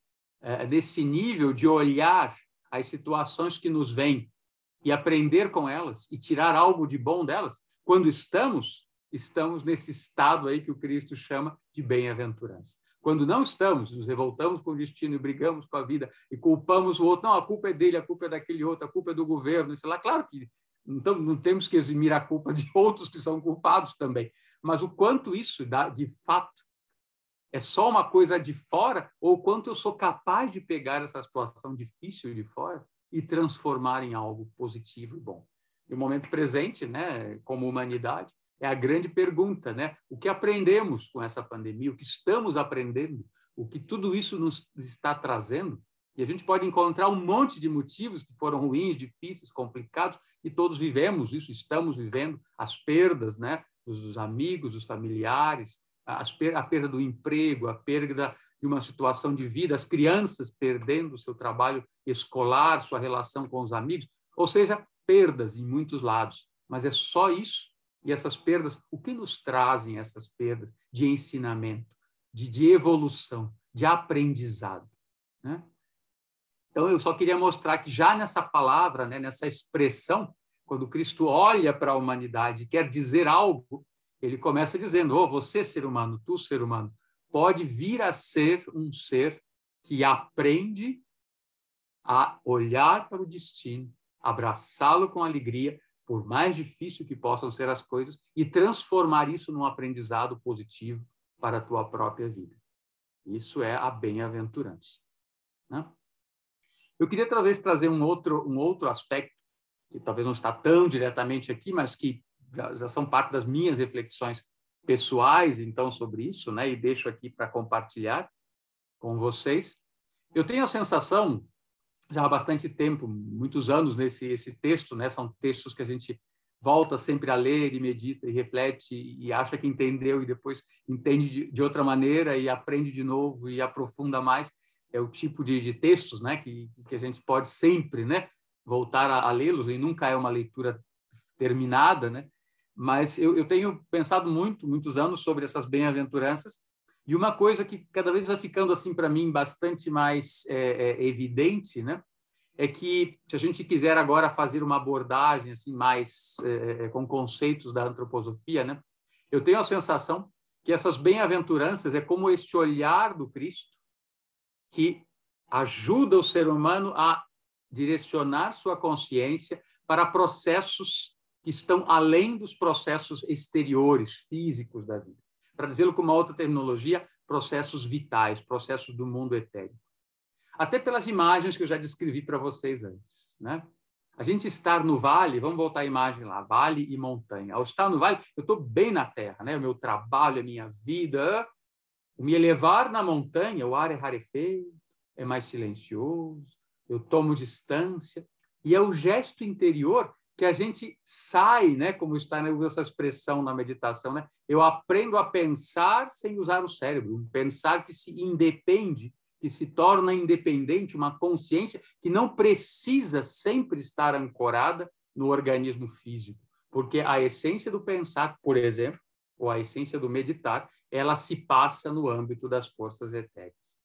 desse nível de olhar as situações que nos vêm e aprender com elas e tirar algo de bom delas, quando estamos nesse estado aí que o Cristo chama de bem-aventurança. Quando não estamos, nos revoltamos com o destino e brigamos com a vida e culpamos o outro. Não, a culpa é dele, a culpa é daquele outro, a culpa é do governo, sei lá. Claro que então, não temos que eximir a culpa de outros que são culpados também. Mas o quanto isso dá, de fato, é só uma coisa de fora, ou o quanto eu sou capaz de pegar essa situação difícil de fora e transformar em algo positivo e bom. No momento presente, né, como humanidade, é a grande pergunta, né? O que aprendemos com essa pandemia, o que estamos aprendendo, o que tudo isso nos está trazendo, e a gente pode encontrar um monte de motivos que foram ruins, difíceis, complicados, e todos vivemos isso, estamos vivendo as perdas, né? Dos amigos, dos familiares, a perda do emprego, a perda de uma situação de vida, as crianças perdendo o seu trabalho escolar, sua relação com os amigos, ou seja, perdas em muitos lados. Mas é só isso? E essas perdas, o que nos trazem essas perdas de ensinamento, de evolução, de aprendizado, né? Então, eu só queria mostrar que já nessa palavra, né, nessa expressão, quando Cristo olha para a humanidade e quer dizer algo, ele começa dizendo, você, ser humano, tu, ser humano, pode vir a ser um ser que aprende a olhar para o destino, abraçá-lo com alegria, por mais difícil que possam ser as coisas, e transformar isso num aprendizado positivo para a tua própria vida. Isso é a bem-aventurança, né? Eu queria talvez trazer um outro aspecto, que talvez não está tão diretamente aqui, mas que já são parte das minhas reflexões pessoais, então, sobre isso, né? E deixo aqui para compartilhar com vocês. Eu tenho a sensação, já há bastante tempo, muitos anos esse texto, né? São textos que a gente volta sempre a ler e medita e reflete e acha que entendeu e depois entende de outra maneira e aprende de novo e aprofunda mais. É o tipo de textos, né? Que a gente pode sempre, né? Voltar a lê-los, e nunca é uma leitura terminada, né? Mas eu tenho pensado muitos anos sobre essas bem-aventuranças, e uma coisa que cada vez vai ficando assim para mim bastante mais evidente, né? é que, se a gente quiser agora fazer uma abordagem assim, mais com conceitos da antroposofia, né? Eu tenho a sensação que essas bem-aventuranças é como este olhar do Cristo que ajuda o ser humano a direcionar sua consciência para processos que estão além dos processos exteriores, físicos da vida. Para dizê-lo com uma outra terminologia, processos vitais, processos do mundo etéreo. Até pelas imagens que eu já descrevi para vocês antes, né? A gente estar no vale, vamos voltar à imagem lá, vale e montanha. Ao estar no vale, eu estou bem na terra, né? O meu trabalho, a minha vida. Me elevar na montanha, o ar é rarefeito, é mais silencioso, eu tomo distância, e é o gesto interior que a gente sai, né? Como está essa expressão na meditação, né? Eu aprendo a pensar sem usar o cérebro, um pensar que se independe, que se torna independente, uma consciência que não precisa sempre estar ancorada no organismo físico, porque a essência do pensar, por exemplo, ou a essência do meditar, ela se passa no âmbito das forças etéreas.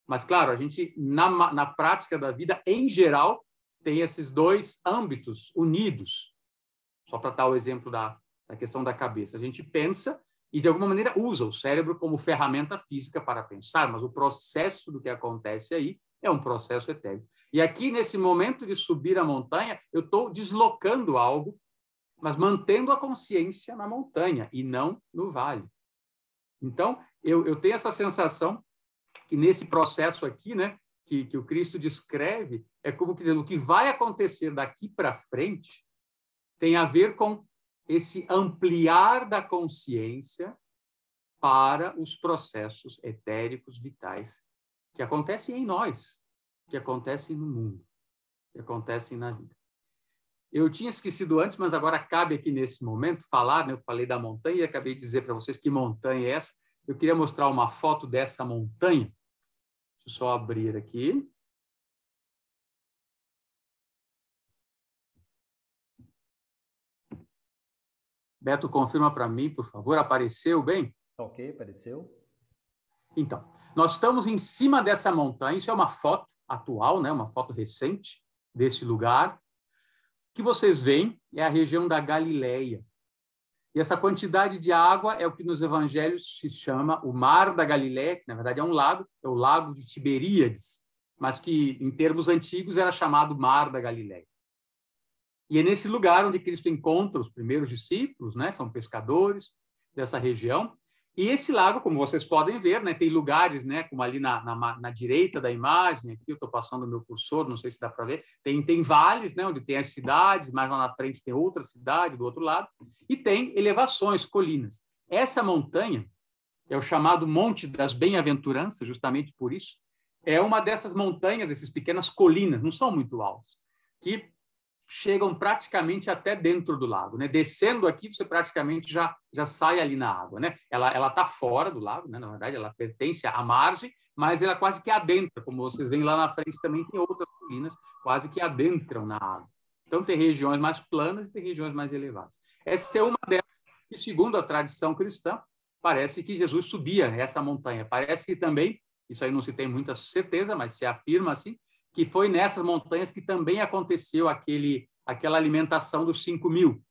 Mas, claro, a gente, na prática da vida, em geral, tem esses dois âmbitos unidos. Só para dar o exemplo da questão da cabeça. A gente pensa e, de alguma maneira, usa o cérebro como ferramenta física para pensar, mas o processo do que acontece aí é um processo etéreo. E aqui, nesse momento de subir a montanha, eu estou deslocando algo, mas mantendo a consciência na montanha e não no vale. Então, eu tenho essa sensação que nesse processo aqui, né, que o Cristo descreve, é como que o que vai acontecer daqui para frente tem a ver com esse ampliar da consciência para os processos etéricos vitais que acontecem em nós, que acontecem no mundo, que acontecem na vida. Eu tinha esquecido antes, mas agora cabe aqui nesse momento falar, né? Eu falei da montanha e acabei de dizer para vocês que montanha é essa. Eu queria mostrar uma foto dessa montanha. Deixa eu só abrir aqui. Beto, confirma para mim, por favor. Apareceu bem? Ok, apareceu. Então, nós estamos em cima dessa montanha. Isso é uma foto atual, né? Uma foto recente desse lugar. O que vocês veem é a região da Galileia. E essa quantidade de água é o que nos evangelhos se chama o Mar da Galileia, que na verdade é um lago, é o Lago de Tiberíades, mas que em termos antigos era chamado Mar da Galileia. E é nesse lugar onde Cristo encontra os primeiros discípulos, né? São pescadores dessa região. E esse lago, como vocês podem ver, né? Tem lugares, né? Como ali na direita da imagem, aqui eu estou passando o meu cursor, não sei se dá para ver, tem vales, né? Onde tem as cidades, mais lá na frente tem outra cidade do outro lado, e tem elevações, colinas. Essa montanha é o chamado Monte das Bem-aventuranças, justamente por isso. É uma dessas montanhas, dessas pequenas colinas, não são muito altas, que chegam praticamente até dentro do lago, né? Descendo aqui, você praticamente já sai ali na água, né? Ela está fora do lago, né? Na verdade, ela pertence à margem, mas ela quase que adentra, como vocês veem lá na frente também tem outras colinas quase que adentram na água. Então tem regiões mais planas e tem regiões mais elevadas. Essa é uma delas que, segundo a tradição cristã, parece que Jesus subia essa montanha. Parece que também, isso aí não se tem muita certeza, mas se afirma assim, que foi nessas montanhas que também aconteceu aquela alimentação dos 5.000.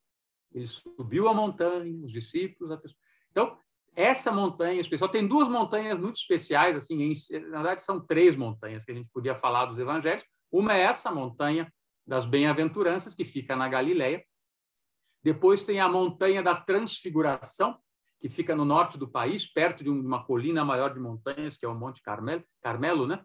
Ele subiu a montanha, os discípulos, a pessoa. Então, essa montanha especial, tem duas montanhas muito especiais, assim, na verdade são 3 montanhas que a gente podia falar dos evangelhos. Uma é essa montanha das Bem-aventuranças, que fica na Galileia. Depois tem a montanha da Transfiguração, que fica no norte do país, perto de uma colina maior de montanhas, que é o Monte Carmelo, né?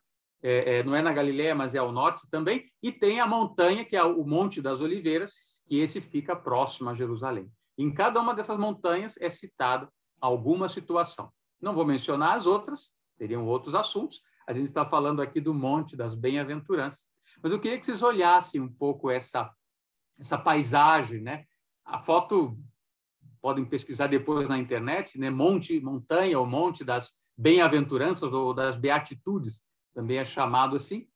Não é na Galileia, mas é ao norte também, e tem a montanha, que é o Monte das Oliveiras, que esse fica próximo a Jerusalém. Em cada uma dessas montanhas é citada alguma situação. Não vou mencionar as outras, seriam outros assuntos, a gente está falando aqui do Monte das Bem-aventuranças. Mas eu queria que vocês olhassem um pouco essa paisagem, né? A foto, podem pesquisar depois na internet, né? Montanha, ou Monte das Bem-aventuranças, ou das Beatitudes, também é chamado assim,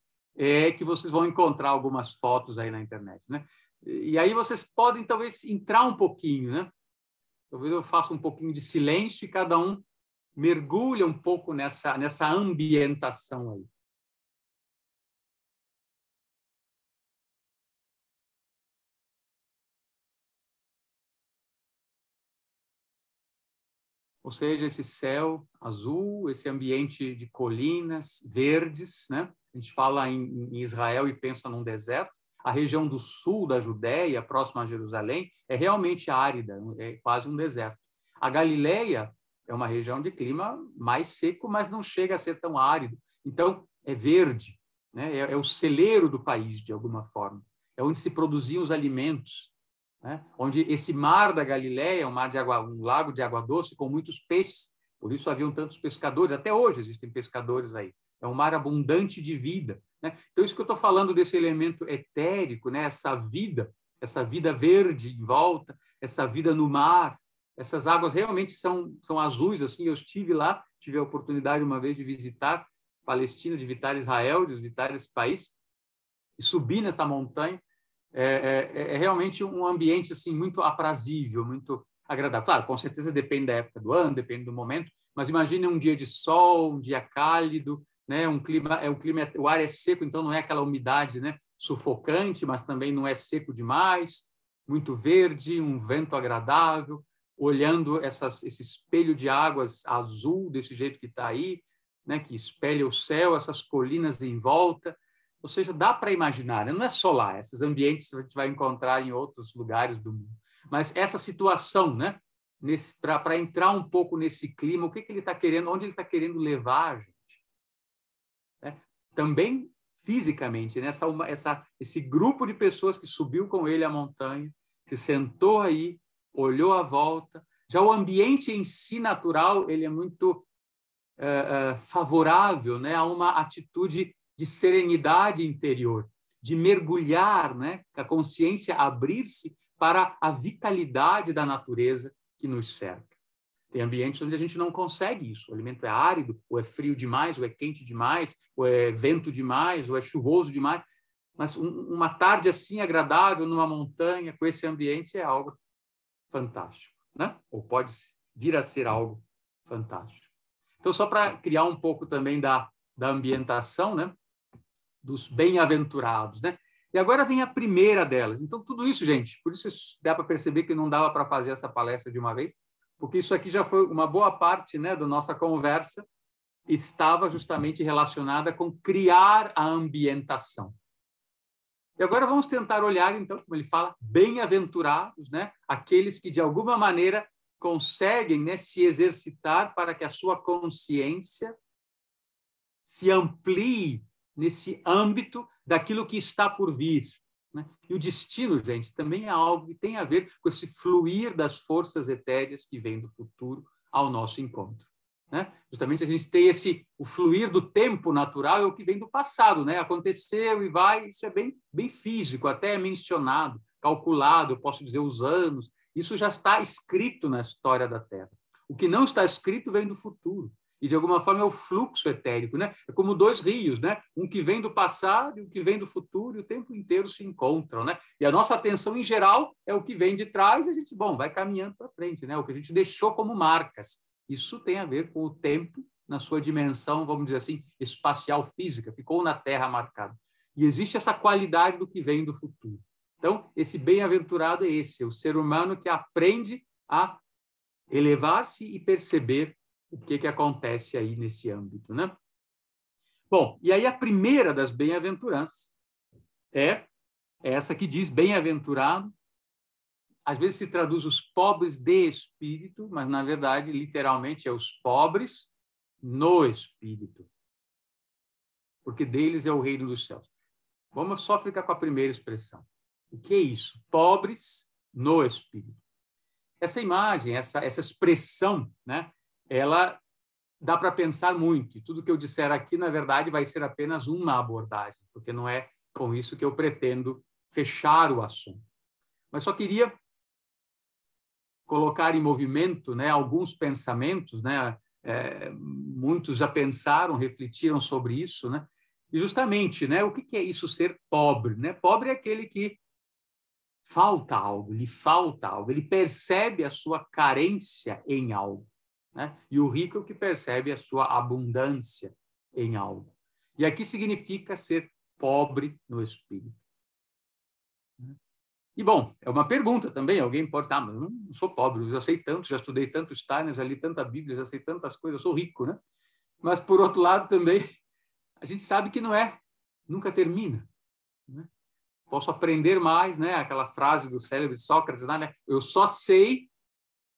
que vocês vão encontrar algumas fotos aí na internet, né? E aí vocês podem, talvez, entrar um pouquinho, né? Talvez eu faça um pouquinho de silêncio e cada um mergulha um pouco nessa ambientação aí. ou seja, esse céu azul, esse ambiente de colinas verdes, né? A gente fala em Israel e pensa num deserto. A região do sul da Judéia, próxima a Jerusalém, é realmente árida, é quase um deserto. A Galileia é uma região de clima mais seco, mas não chega a ser tão árido. Então, é verde, né? É o celeiro do país, de alguma forma. É onde se produziam os alimentos, né? Onde esse mar da Galileia, um lago de água doce com muitos peixes, por isso haviam tantos pescadores, até hoje existem pescadores aí. É um mar abundante de vida, né? Então, isso que eu estou falando desse elemento etérico, né? Essa vida verde em volta, essa vida no mar, essas águas realmente são azuis, assim. Eu estive lá, tive a oportunidade uma vez de visitar Palestina, de visitar Israel, de visitar esse país, e subir nessa montanha. É realmente um ambiente assim muito aprazível, muito agradável. Claro, com certeza depende da época do ano, depende do momento, mas imagine um dia de sol, um dia cálido, né? O ar é seco, então não é aquela umidade, né, sufocante, mas também não é seco demais, muito verde, um vento agradável, olhando esse espelho de águas azul desse jeito que está aí, né, que espelha o céu, essas colinas em volta. Ou seja, dá para imaginar, né? Não é só lá, esses ambientes a gente vai encontrar em outros lugares do mundo. Mas essa situação, né? Para entrar um pouco nesse clima, o que ele está querendo, onde ele está querendo levar a gente? Né? Também fisicamente, né? Esse grupo de pessoas que subiu com ele a montanha, se sentou aí, olhou à volta. Já o ambiente em si natural, ele é muito favorável, né? A uma atitude de serenidade interior, de mergulhar, né? A consciência abrir-se para a vitalidade da natureza que nos cerca. Tem ambientes onde a gente não consegue isso. O alimento é árido, ou é frio demais, ou é quente demais, ou é vento demais, ou é chuvoso demais. Mas uma tarde assim agradável numa montanha com esse ambiente é algo fantástico, né? Ou pode vir a ser algo fantástico. Então, só para criar um pouco também da ambientação, né? Dos bem-aventurados, né? E agora vem a primeira delas. Então, tudo isso, gente, por isso dá para perceber que não dava para fazer essa palestra de uma vez, porque isso aqui já foi uma boa parte, né, da nossa conversa, estava justamente relacionada com criar a ambientação. E agora vamos tentar olhar, então, como ele fala, bem-aventurados, né? Aqueles que, de alguma maneira, conseguem, né, se exercitar para que a sua consciência se amplie nesse âmbito daquilo que está por vir, né? E o destino, gente, também é algo que tem a ver com esse fluir das forças etéreas que vem do futuro ao nosso encontro, né? Justamente a gente tem o fluir do tempo natural é o que vem do passado, né? Aconteceu e vai, isso é bem físico, até é mencionado, calculado, eu posso dizer os anos, isso já está escrito na história da Terra. O que não está escrito vem do futuro. E, de alguma forma, é o fluxo etérico, né? É como dois rios, né? Um que vem do passado e um que vem do futuro, e o tempo inteiro se encontram, né? E a nossa atenção, em geral, é o que vem de trás, e a gente, vai caminhando para frente, né? O que a gente deixou como marcas. Isso tem a ver com o tempo na sua dimensão, vamos dizer assim, espacial física, ficou na Terra marcado. E existe essa qualidade do que vem do futuro. Então, esse bem-aventurado é esse, é o ser humano que aprende a elevar-se e perceber o que acontece aí nesse âmbito, né? Bom, e aí a primeira das bem-aventuranças é essa que diz bem-aventurado. Às vezes se traduz os pobres de espírito, mas, na verdade, literalmente é os pobres no espírito, porque deles é o reino dos céus. Vamos só ficar com a primeira expressão. O que é isso? Pobres no espírito. Essa imagem, essa expressão, né? Ela dá para pensar muito. E tudo que eu disser aqui, na verdade, vai ser apenas uma abordagem, porque não é com isso que eu pretendo fechar o assunto. Mas só queria colocar em movimento, né, alguns pensamentos, né? Muitos já pensaram, refletiram sobre isso, né? E justamente, né, o que é isso ser pobre, né? Pobre é aquele que falta algo, lhe falta algo, ele percebe a sua carência em algo, né? E o rico é o que percebe a sua abundância em algo. E aqui significa ser pobre no espírito. E, bom, é uma pergunta também. Alguém pode dizer, mas eu não sou pobre, eu já sei tanto, já estudei tanto Steiner, já li tanta Bíblia, já sei tantas coisas, eu sou rico, né? Mas, por outro lado, também, a gente sabe que não é, nunca termina, né? Posso aprender mais, né? Aquela frase do célebre Sócrates, né? Eu só sei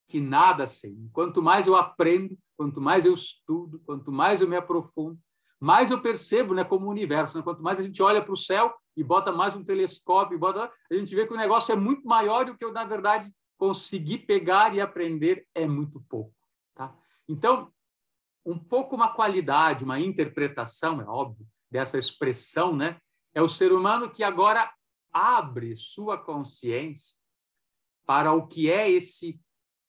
que nada sei. Quanto mais eu aprendo, quanto mais eu estudo, quanto mais eu me aprofundo, mais eu percebo, né, como o universo, né? Quanto mais a gente olha para o céu e bota mais um telescópio, a gente vê que o negócio é muito maior e o que eu, na verdade, consegui pegar e aprender é muito pouco. Tá? Então, um pouco uma qualidade, uma interpretação, é óbvio, dessa expressão, né? É o ser humano que agora abre sua consciência para o que é esse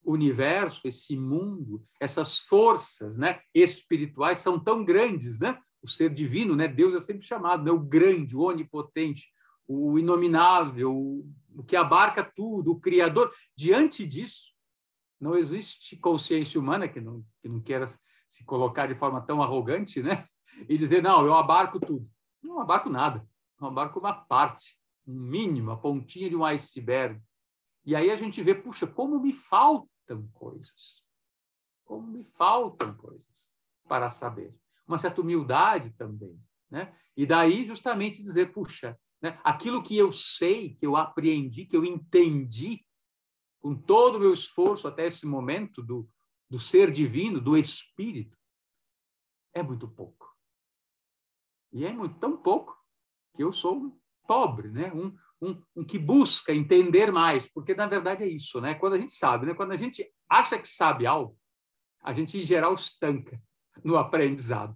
universo, esse mundo, essas forças, né, espirituais são tão grandes, né? O ser divino, né, Deus é sempre chamado, né, o grande, o onipotente, o inominável, o que abarca tudo, o criador. Diante disso, não existe consciência humana que não queira se colocar de forma tão arrogante, né, e dizer, não, eu abarco tudo. Não abarco nada, eu abarco uma parte, um mínimo, a pontinha de um iceberg. E aí a gente vê, puxa, como me faltam coisas. Como me faltam coisas para saber. Uma certa humildade também, né? E daí justamente dizer, puxa, né, aquilo que eu sei, que eu apreendi, que eu entendi, com todo o meu esforço até esse momento do ser divino, do espírito, é muito pouco. E é tão pouco que eu sou pobre, né? Um que busca entender mais, porque, na verdade, é isso, né? Quando a gente sabe, né? Quando a gente acha que sabe algo, a gente, em geral, estanca no aprendizado,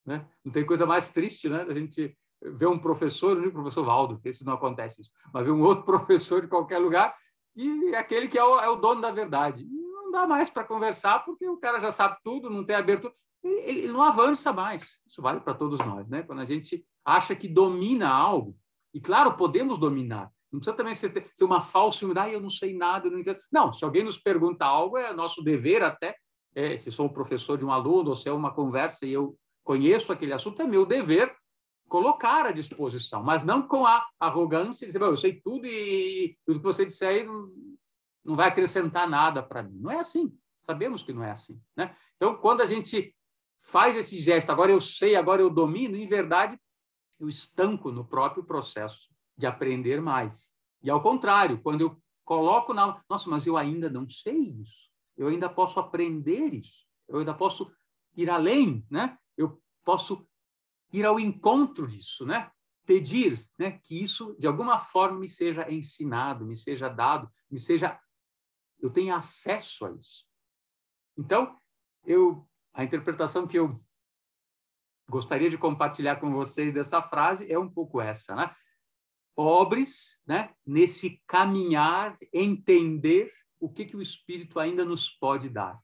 né? Não tem coisa mais triste, né? A gente vê um professor, não é o professor Valdo, esse não acontece isso, mas vê um outro professor de qualquer lugar e é aquele que é o dono da verdade. E não dá mais para conversar, porque o cara já sabe tudo, não tem abertura, ele não avança mais. Isso vale para todos nós, né? Quando a gente acha que domina algo, e, claro, podemos dominar. Não precisa também ser uma falsa humildade, eu não sei nada, eu não entendo. Não, se alguém nos pergunta algo, é nosso dever até, se sou um professor de um aluno, ou se é uma conversa e eu conheço aquele assunto, é meu dever colocar à disposição, mas não com a arrogância de dizer, eu sei tudo e tudo que você disser aí não vai acrescentar nada para mim. Não é assim. Sabemos que não é assim, né? Então, quando a gente faz esse gesto, agora eu sei, agora eu domino, em verdade, eu estanco no próprio processo de aprender mais. E, ao contrário, quando eu coloco nossa, mas eu ainda não sei isso, eu ainda posso aprender isso, eu ainda posso ir além, né? Eu posso ir ao encontro disso, né? Pedir, né, que isso, de alguma forma, me seja ensinado, me seja dado, eu tenha acesso a isso. Então, a interpretação que eu gostaria de compartilhar com vocês dessa frase é um pouco essa, né? Pobres, né, nesse caminhar, entender o que o Espírito ainda nos pode dar.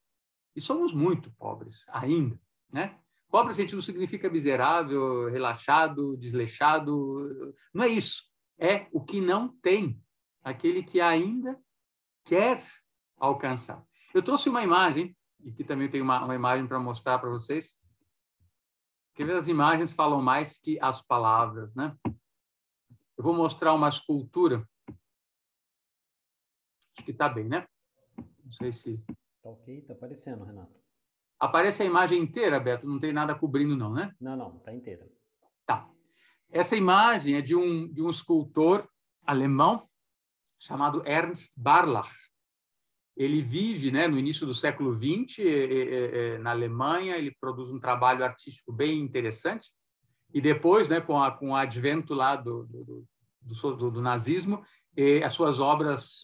E somos muito pobres ainda, né? Pobre, gente, não significa miserável, relaxado, desleixado. Não é isso. É o que não tem, aquele que ainda quer alcançar. Eu trouxe uma imagem, e aqui também tem uma imagem para mostrar para vocês, porque as imagens falam mais que as palavras, né? Eu vou mostrar uma escultura. Acho que está bem, né? Não sei se... Tá ok, está aparecendo, Renato. Aparece a imagem inteira, Beto? Não tem nada cobrindo, não, né? Não, está inteira. Tá. Essa imagem é de um escultor alemão chamado Ernst Barlach. Ele vive, né, no início do século XX, na Alemanha, ele produz um trabalho artístico bem interessante, e depois, né, com o advento lá do nazismo, as suas obras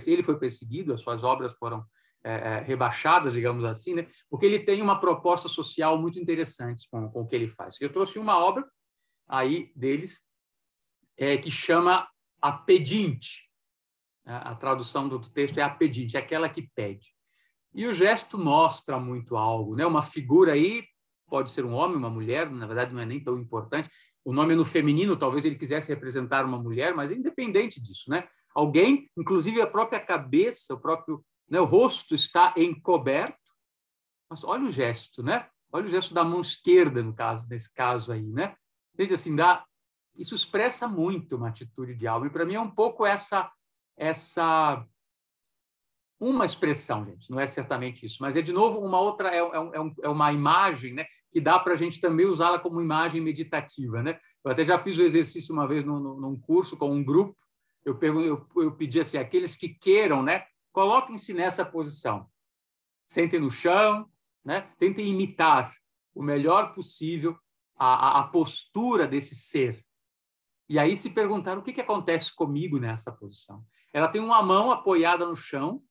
ele foi perseguido, as suas obras foram rebaixadas, digamos assim, né, porque ele tem uma proposta social muito interessante com o que ele faz. Eu trouxe uma obra aí deles que chama A Pedinte. A tradução do texto é a pedinte, é aquela que pede. E o gesto mostra muito algo, né? Uma figura aí, pode ser um homem, uma mulher, na verdade não é nem tão importante. O nome é no feminino, talvez ele quisesse representar uma mulher, mas é independente disso, né? Alguém, inclusive a própria cabeça, o rosto está encoberto. Mas olha o gesto, né? Olha o gesto da mão esquerda, nesse caso aí, né? Veja assim, isso expressa muito uma atitude de alma. E para mim é um pouco essa uma expressão, gente, não é certamente isso, mas é, de novo, uma outra, é uma imagem, né, que dá para a gente também usá-la como imagem meditativa, né? Eu até já fiz o exercício uma vez num curso com um grupo, eu pedi assim, aqueles que queiram, né, coloquem-se nessa posição, sentem no chão, né, tentem imitar o melhor possível a postura desse ser. E aí se perguntaram o que acontece comigo nessa posição. Ela tem uma mão apoiada no chão,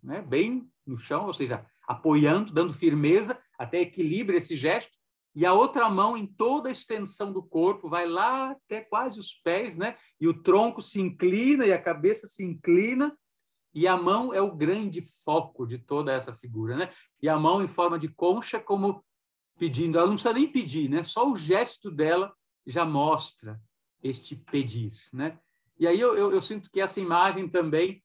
né, bem no chão, ou seja, apoiando, dando firmeza, até equilibra esse gesto, e a outra mão em toda a extensão do corpo, vai lá até quase os pés, né, e o tronco se inclina e a cabeça se inclina, e a mão é o grande foco de toda essa figura, né? E a mão em forma de concha, como pedindo, ela não precisa nem pedir, né? Só o gesto dela já mostra este pedir, né? E aí eu sinto que essa imagem também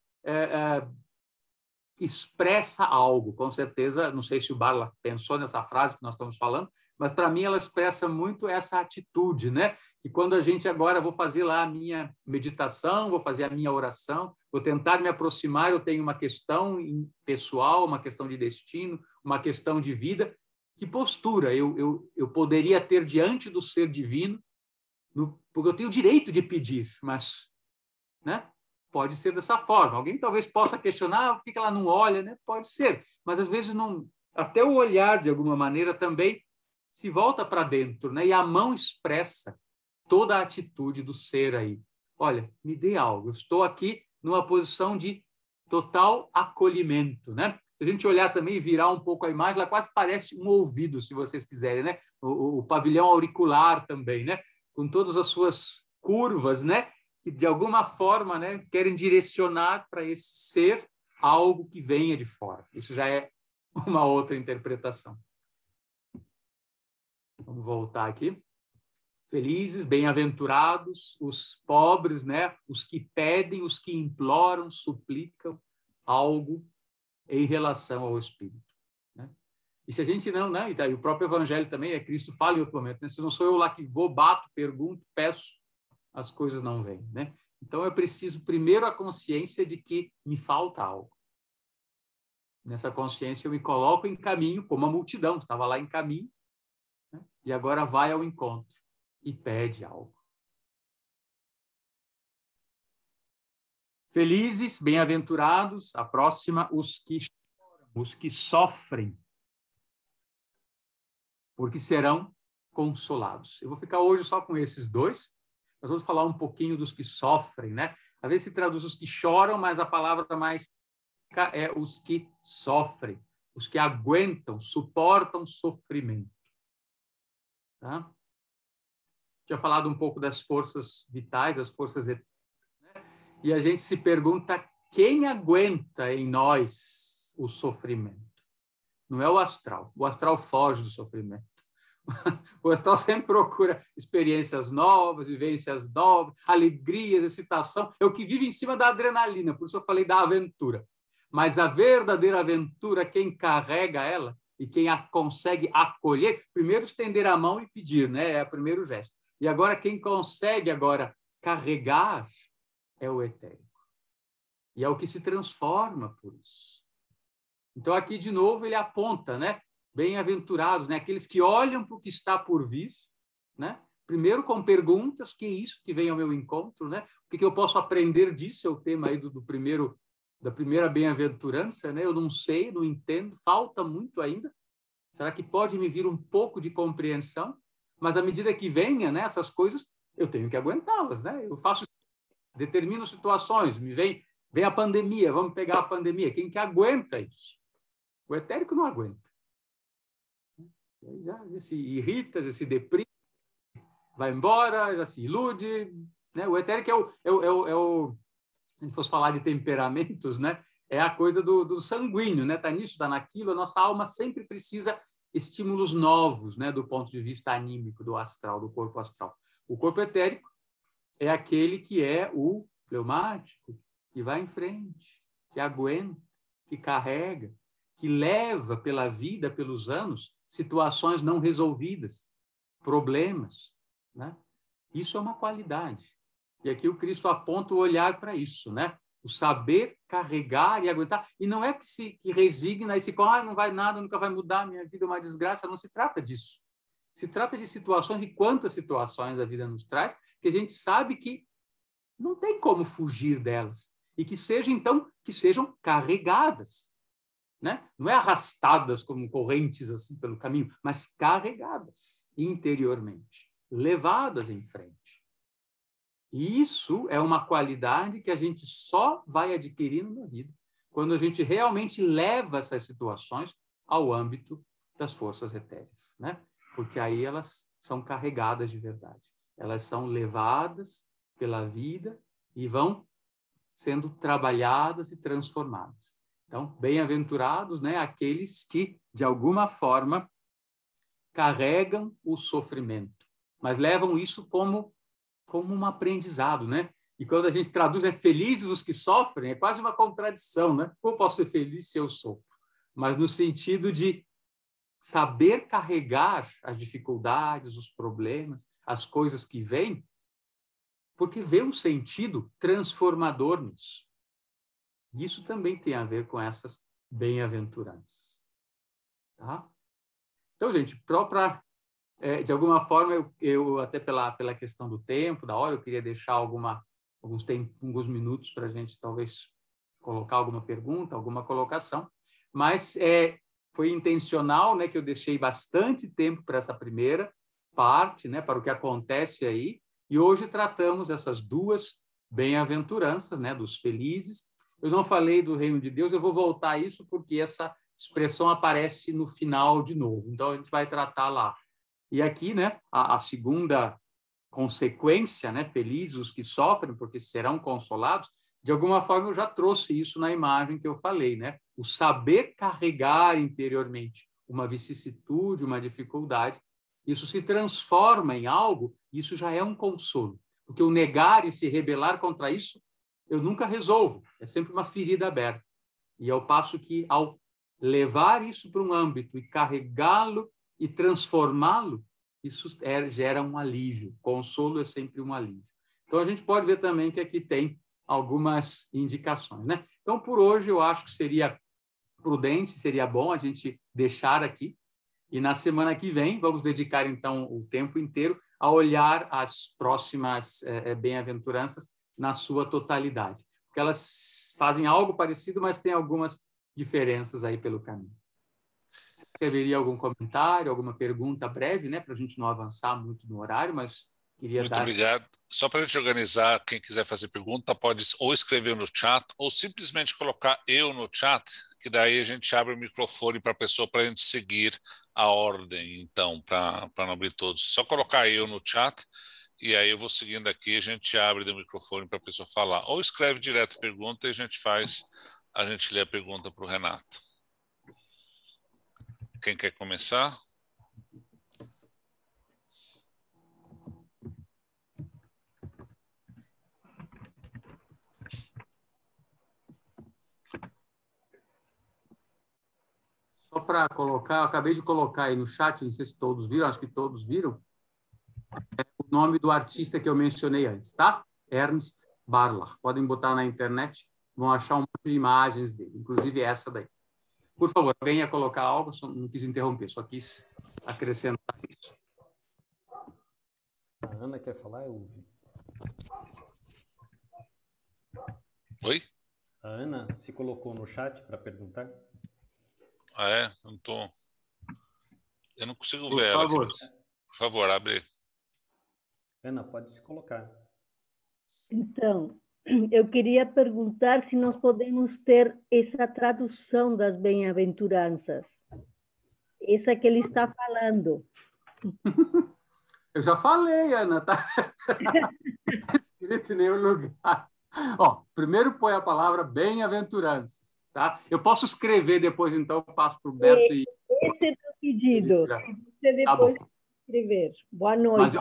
expressa algo, com certeza, não sei se o Barla pensou nessa frase que nós estamos falando, mas para mim ela expressa muito essa atitude, né? Que quando a gente agora, vou fazer lá a minha meditação, vou fazer a minha oração, vou tentar me aproximar, eu tenho uma questão pessoal, uma questão de destino, uma questão de vida, que postura eu poderia ter diante do ser divino, porque eu tenho o direito de pedir, mas, né? Pode ser dessa forma. Alguém talvez possa questionar por que ela não olha, né? Pode ser, mas às vezes não. Até o olhar, de alguma maneira, também se volta para dentro, né? E a mão expressa toda a atitude do ser aí. Olha, me dê algo. Eu estou aqui numa posição de total acolhimento, né? Se a gente olhar também e virar um pouco a imagem, ela quase parece um ouvido, se vocês quiserem, né? O pavilhão auricular também, né? Com todas as suas curvas, né? Que de alguma forma, né, querem direcionar para esse ser algo que venha de fora. Isso já é uma outra interpretação. Vamos voltar aqui. Felizes, bem-aventurados, os pobres, né, os que pedem, os que imploram, suplicam algo em relação ao Espírito. Né? E se a gente não, né, e daí o próprio Evangelho também, Cristo fala em outro momento, né, se não sou eu lá que vou, bato, pergunto, peço, as coisas não vêm, né? Então, eu preciso primeiro a consciência de que me falta algo. Nessa consciência, eu me coloco em caminho, como a multidão, que estava lá em caminho, né? E agora vai ao encontro e pede algo. Felizes, bem-aventurados, a próxima, os que choram, os que sofrem, porque serão consolados. Eu vou ficar hoje só com esses dois. Nós vamos falar um pouquinho dos que sofrem, né? Às vezes se traduz os que choram, mas a palavra mais é os que sofrem, os que aguentam, suportam sofrimento. Tá? Tinha falado um pouco das forças vitais, das forças eternas, né? E a gente se pergunta quem aguenta em nós o sofrimento. Não é o astral foge do sofrimento. O astral sempre procura experiências novas, vivências novas, alegrias, excitação. É o que vive em cima da adrenalina, por isso eu falei da aventura. Mas a verdadeira aventura, quem carrega ela e quem a consegue acolher, primeiro estender a mão e pedir, né? É o primeiro gesto. E agora quem consegue agora carregar é o etérico. E é o que se transforma por isso. Então aqui de novo ele aponta, né? Bem-aventurados, né? Aqueles que olham para o que está por vir, né? Primeiro com perguntas, que é isso que vem ao meu encontro, né? O que eu posso aprender disso? É o tema aí da primeira bem-aventurança, né? Eu não sei, não entendo, falta muito ainda. Será que pode me vir um pouco de compreensão? Mas à medida que venha, né, essas coisas, eu tenho que aguentá-las, né? Eu determino situações, vem a pandemia, vamos pegar a pandemia. Quem que aguenta isso? O etérico não aguenta. Já se irrita, já se deprime, vai embora, já se ilude, né? O etérico se a gente fosse falar de temperamentos, né? É a coisa do sanguíneo, né? Tá nisso, tá naquilo. A nossa alma sempre precisa estímulos novos, né? Do ponto de vista anímico, do astral, do corpo astral. O corpo etérico é aquele que é o fleumático, que vai em frente, que aguenta, que carrega, que leva pela vida, pelos anos, situações não resolvidas, problemas, né? Isso é uma qualidade. E aqui o Cristo aponta o olhar para isso, né? O saber carregar e aguentar. E não é que resigna e se não vai nada, nunca vai mudar, minha vida é uma desgraça. Não se trata disso. Se trata de situações, e quantas situações a vida nos traz, que a gente sabe que não tem como fugir delas. E que sejam, então, que sejam carregadas. Né? Não é arrastadas como correntes assim pelo caminho, mas carregadas interiormente, levadas em frente. E isso é uma qualidade que a gente só vai adquirindo na vida quando a gente realmente leva essas situações ao âmbito das forças etéreas, né? Porque aí elas são carregadas de verdade. Elas são levadas pela vida e vão sendo trabalhadas e transformadas. Então, bem-aventurados, né, aqueles que, de alguma forma, carregam o sofrimento, mas levam isso como um aprendizado, né? E quando a gente traduz, felizes os que sofrem, é quase uma contradição, né? Como posso ser feliz se eu sofro? Mas no sentido de saber carregar as dificuldades, os problemas, as coisas que vêm, porque vê um sentido transformador nisso. Isso também tem a ver com essas bem-aventuranças. Tá? Então, gente, de alguma forma, eu até pela questão do tempo, da hora, eu queria deixar alguns minutos para a gente talvez colocar alguma pergunta, alguma colocação, mas foi intencional, né, que eu deixei bastante tempo para essa primeira parte, né, para o que acontece aí, e hoje tratamos essas duas bem-aventuranças, né, dos felizes. Eu não falei do reino de Deus, eu vou voltar a isso porque essa expressão aparece no final de novo, então a gente vai tratar lá. E aqui, né, a segunda consequência, né, felizes os que sofrem, porque serão consolados, de alguma forma eu já trouxe isso na imagem que eu falei, né? O saber carregar interiormente uma vicissitude, uma dificuldade, isso se transforma em algo, isso já é um consolo. Porque o negar e se rebelar contra isso, eu nunca resolvo, é sempre uma ferida aberta. E ao passo que, ao levar isso para um âmbito e carregá-lo e transformá-lo, isso gera um alívio. Consolo é sempre um alívio. Então, a gente pode ver também que aqui tem algumas indicações, né? Então, por hoje, eu acho que seria prudente, seria bom a gente deixar aqui. E na semana que vem, vamos dedicar, então, o tempo inteiro a olhar as próximas bem-aventuranças na sua totalidade. Porque elas fazem algo parecido, mas tem algumas diferenças aí pelo caminho. Haveria algum comentário, alguma pergunta breve, né, para a gente não avançar muito no horário, mas queria Muito obrigado. Só para a gente organizar, quem quiser fazer pergunta pode ou escrever no chat ou simplesmente colocar eu no chat, que daí a gente abre o microfone para a pessoa para a gente seguir a ordem, então, para não abrir todos. Só colocar eu no chat e aí eu vou seguindo aqui, a gente abre o microfone para a pessoa falar. Ou escreve direto a pergunta e a gente lê a pergunta para o Renato. Quem quer começar? Só para colocar, eu acabei de colocar aí no chat, não sei se todos viram, acho que todos viram, o nome do artista que eu mencionei antes, tá? Ernst Barlach. Podem botar na internet, vão achar um monte de imagens dele, inclusive essa daí. Por favor, alguém ia colocar algo? Não quis interromper, só quis acrescentar isso. A Ana quer falar, eu ouvi. Oi? A Ana se colocou no chat para perguntar. Ah, é? Eu não consigo Por ver ela aqui. favor. Por favor, abre. Ana, pode se colocar. Então, eu queria perguntar se nós podemos ter essa tradução das bem-aventuranças. Essa que ele está falando. Eu já falei, Ana, tá? Escrito em nenhum lugar. Ó, primeiro põe a palavra bem-aventuranças, tá? Eu posso escrever depois, então, eu passo para o Beto e... Esse é o meu pedido. Você depois escrever. Boa noite.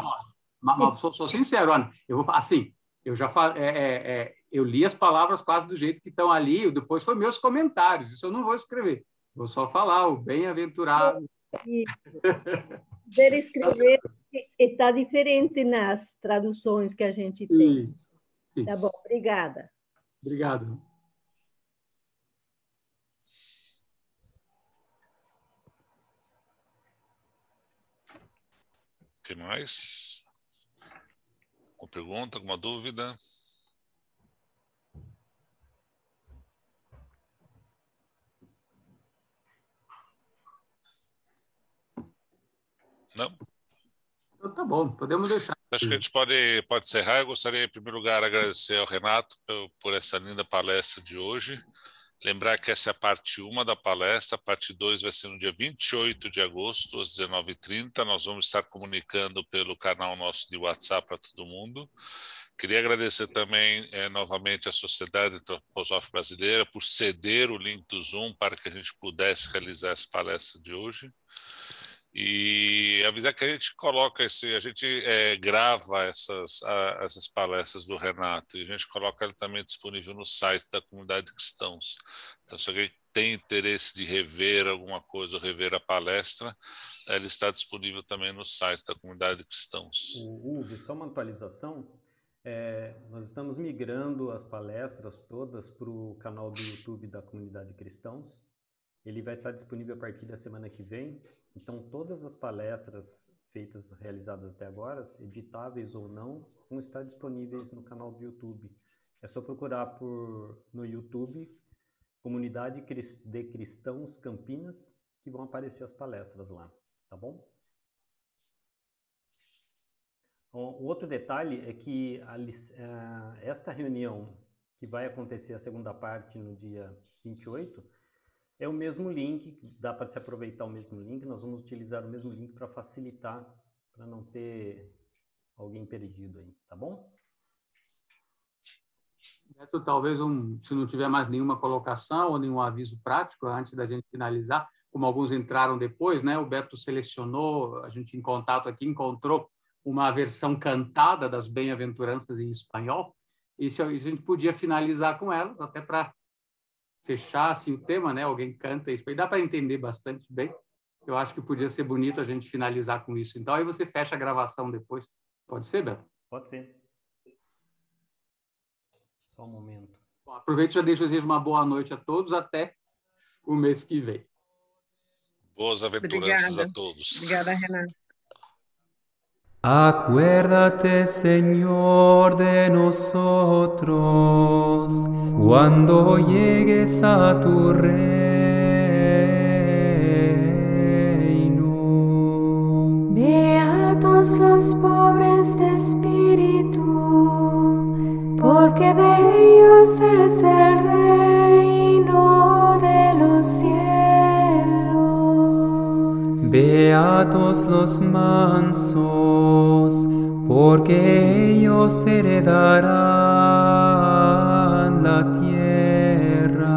Mas sou sincero, Ana. Eu vou assim, eu já eu li as palavras quase do jeito que estão ali, depois foi meus comentários, isso eu não vou escrever. Vou só falar o bem-aventurado. Poder escrever, está diferente nas traduções que a gente tem. Isso. Sim. Tá bom, obrigada. Obrigado. O que mais? Alguma pergunta, alguma dúvida? Não? Então, tá bom, podemos deixar. Acho que a gente pode encerrar. Eu gostaria, em primeiro lugar, de agradecer ao Renato por essa linda palestra de hoje. Lembrar que essa é a parte 1 da palestra, a parte 2 vai ser no dia 28 de agosto, às 19h30. Nós vamos estar comunicando pelo canal nosso de WhatsApp para todo mundo. Queria agradecer também novamente à Sociedade Antroposófica Brasileira por ceder o link do Zoom para que a gente pudesse realizar essa palestra de hoje. E avisar que a gente coloca a gente grava essas palestras do Renato e a gente coloca ele também disponível no site da Comunidade de Cristãos. Então, se alguém tem interesse de rever alguma coisa ou rever a palestra, ela está disponível também no site da Comunidade de Cristãos. Uve, só uma atualização. Nós estamos migrando as palestras todas para o canal do YouTube da Comunidade de Cristãos. Ele vai estar disponível a partir da semana que vem. Então, todas as palestras realizadas até agora, editáveis ou não, vão estar disponíveis no canal do YouTube. É só procurar no YouTube Comunidade de Cristãos Campinas, que vão aparecer as palestras lá, tá bom? O outro detalhe é que esta reunião, que vai acontecer a segunda parte no dia 28, é o mesmo link, dá para se aproveitar o mesmo link, nós vamos utilizar o mesmo link para facilitar, para não ter alguém perdido aí, tá bom? Beto, talvez, se não tiver mais nenhuma colocação ou nenhum aviso prático, antes da gente finalizar, como alguns entraram depois, né? O Beto selecionou, a gente em contato aqui encontrou uma versão cantada das bem-aventuranças em espanhol, e se a gente podia finalizar com elas, até para fechar assim, o tema, né? Alguém canta isso, aí dá para entender bastante bem. Eu acho que podia ser bonito a gente finalizar com isso. Então, aí você fecha a gravação depois. Pode ser, Beto? Pode ser. Só um momento. Bom, aproveito e já desejo uma boa noite a todos. Até o mês que vem. Boas aventuranças a todos. Obrigada, Renato. Acuérdate, Señor, de nosotros, cuando llegues a tu reino. Beatos los pobres de espíritu, porque de ellos es el reino de los cielos. Beatos los mansos, porque ellos heredarán la tierra.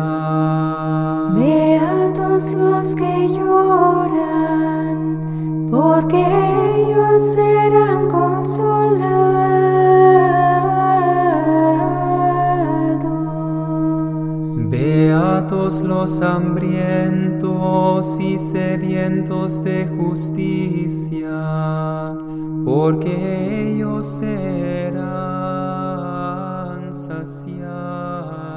Beatos los que lloran, porque ellos serán consolados. Beatos los hambrientos y sedientos de justicia, porque ellos serán saciados.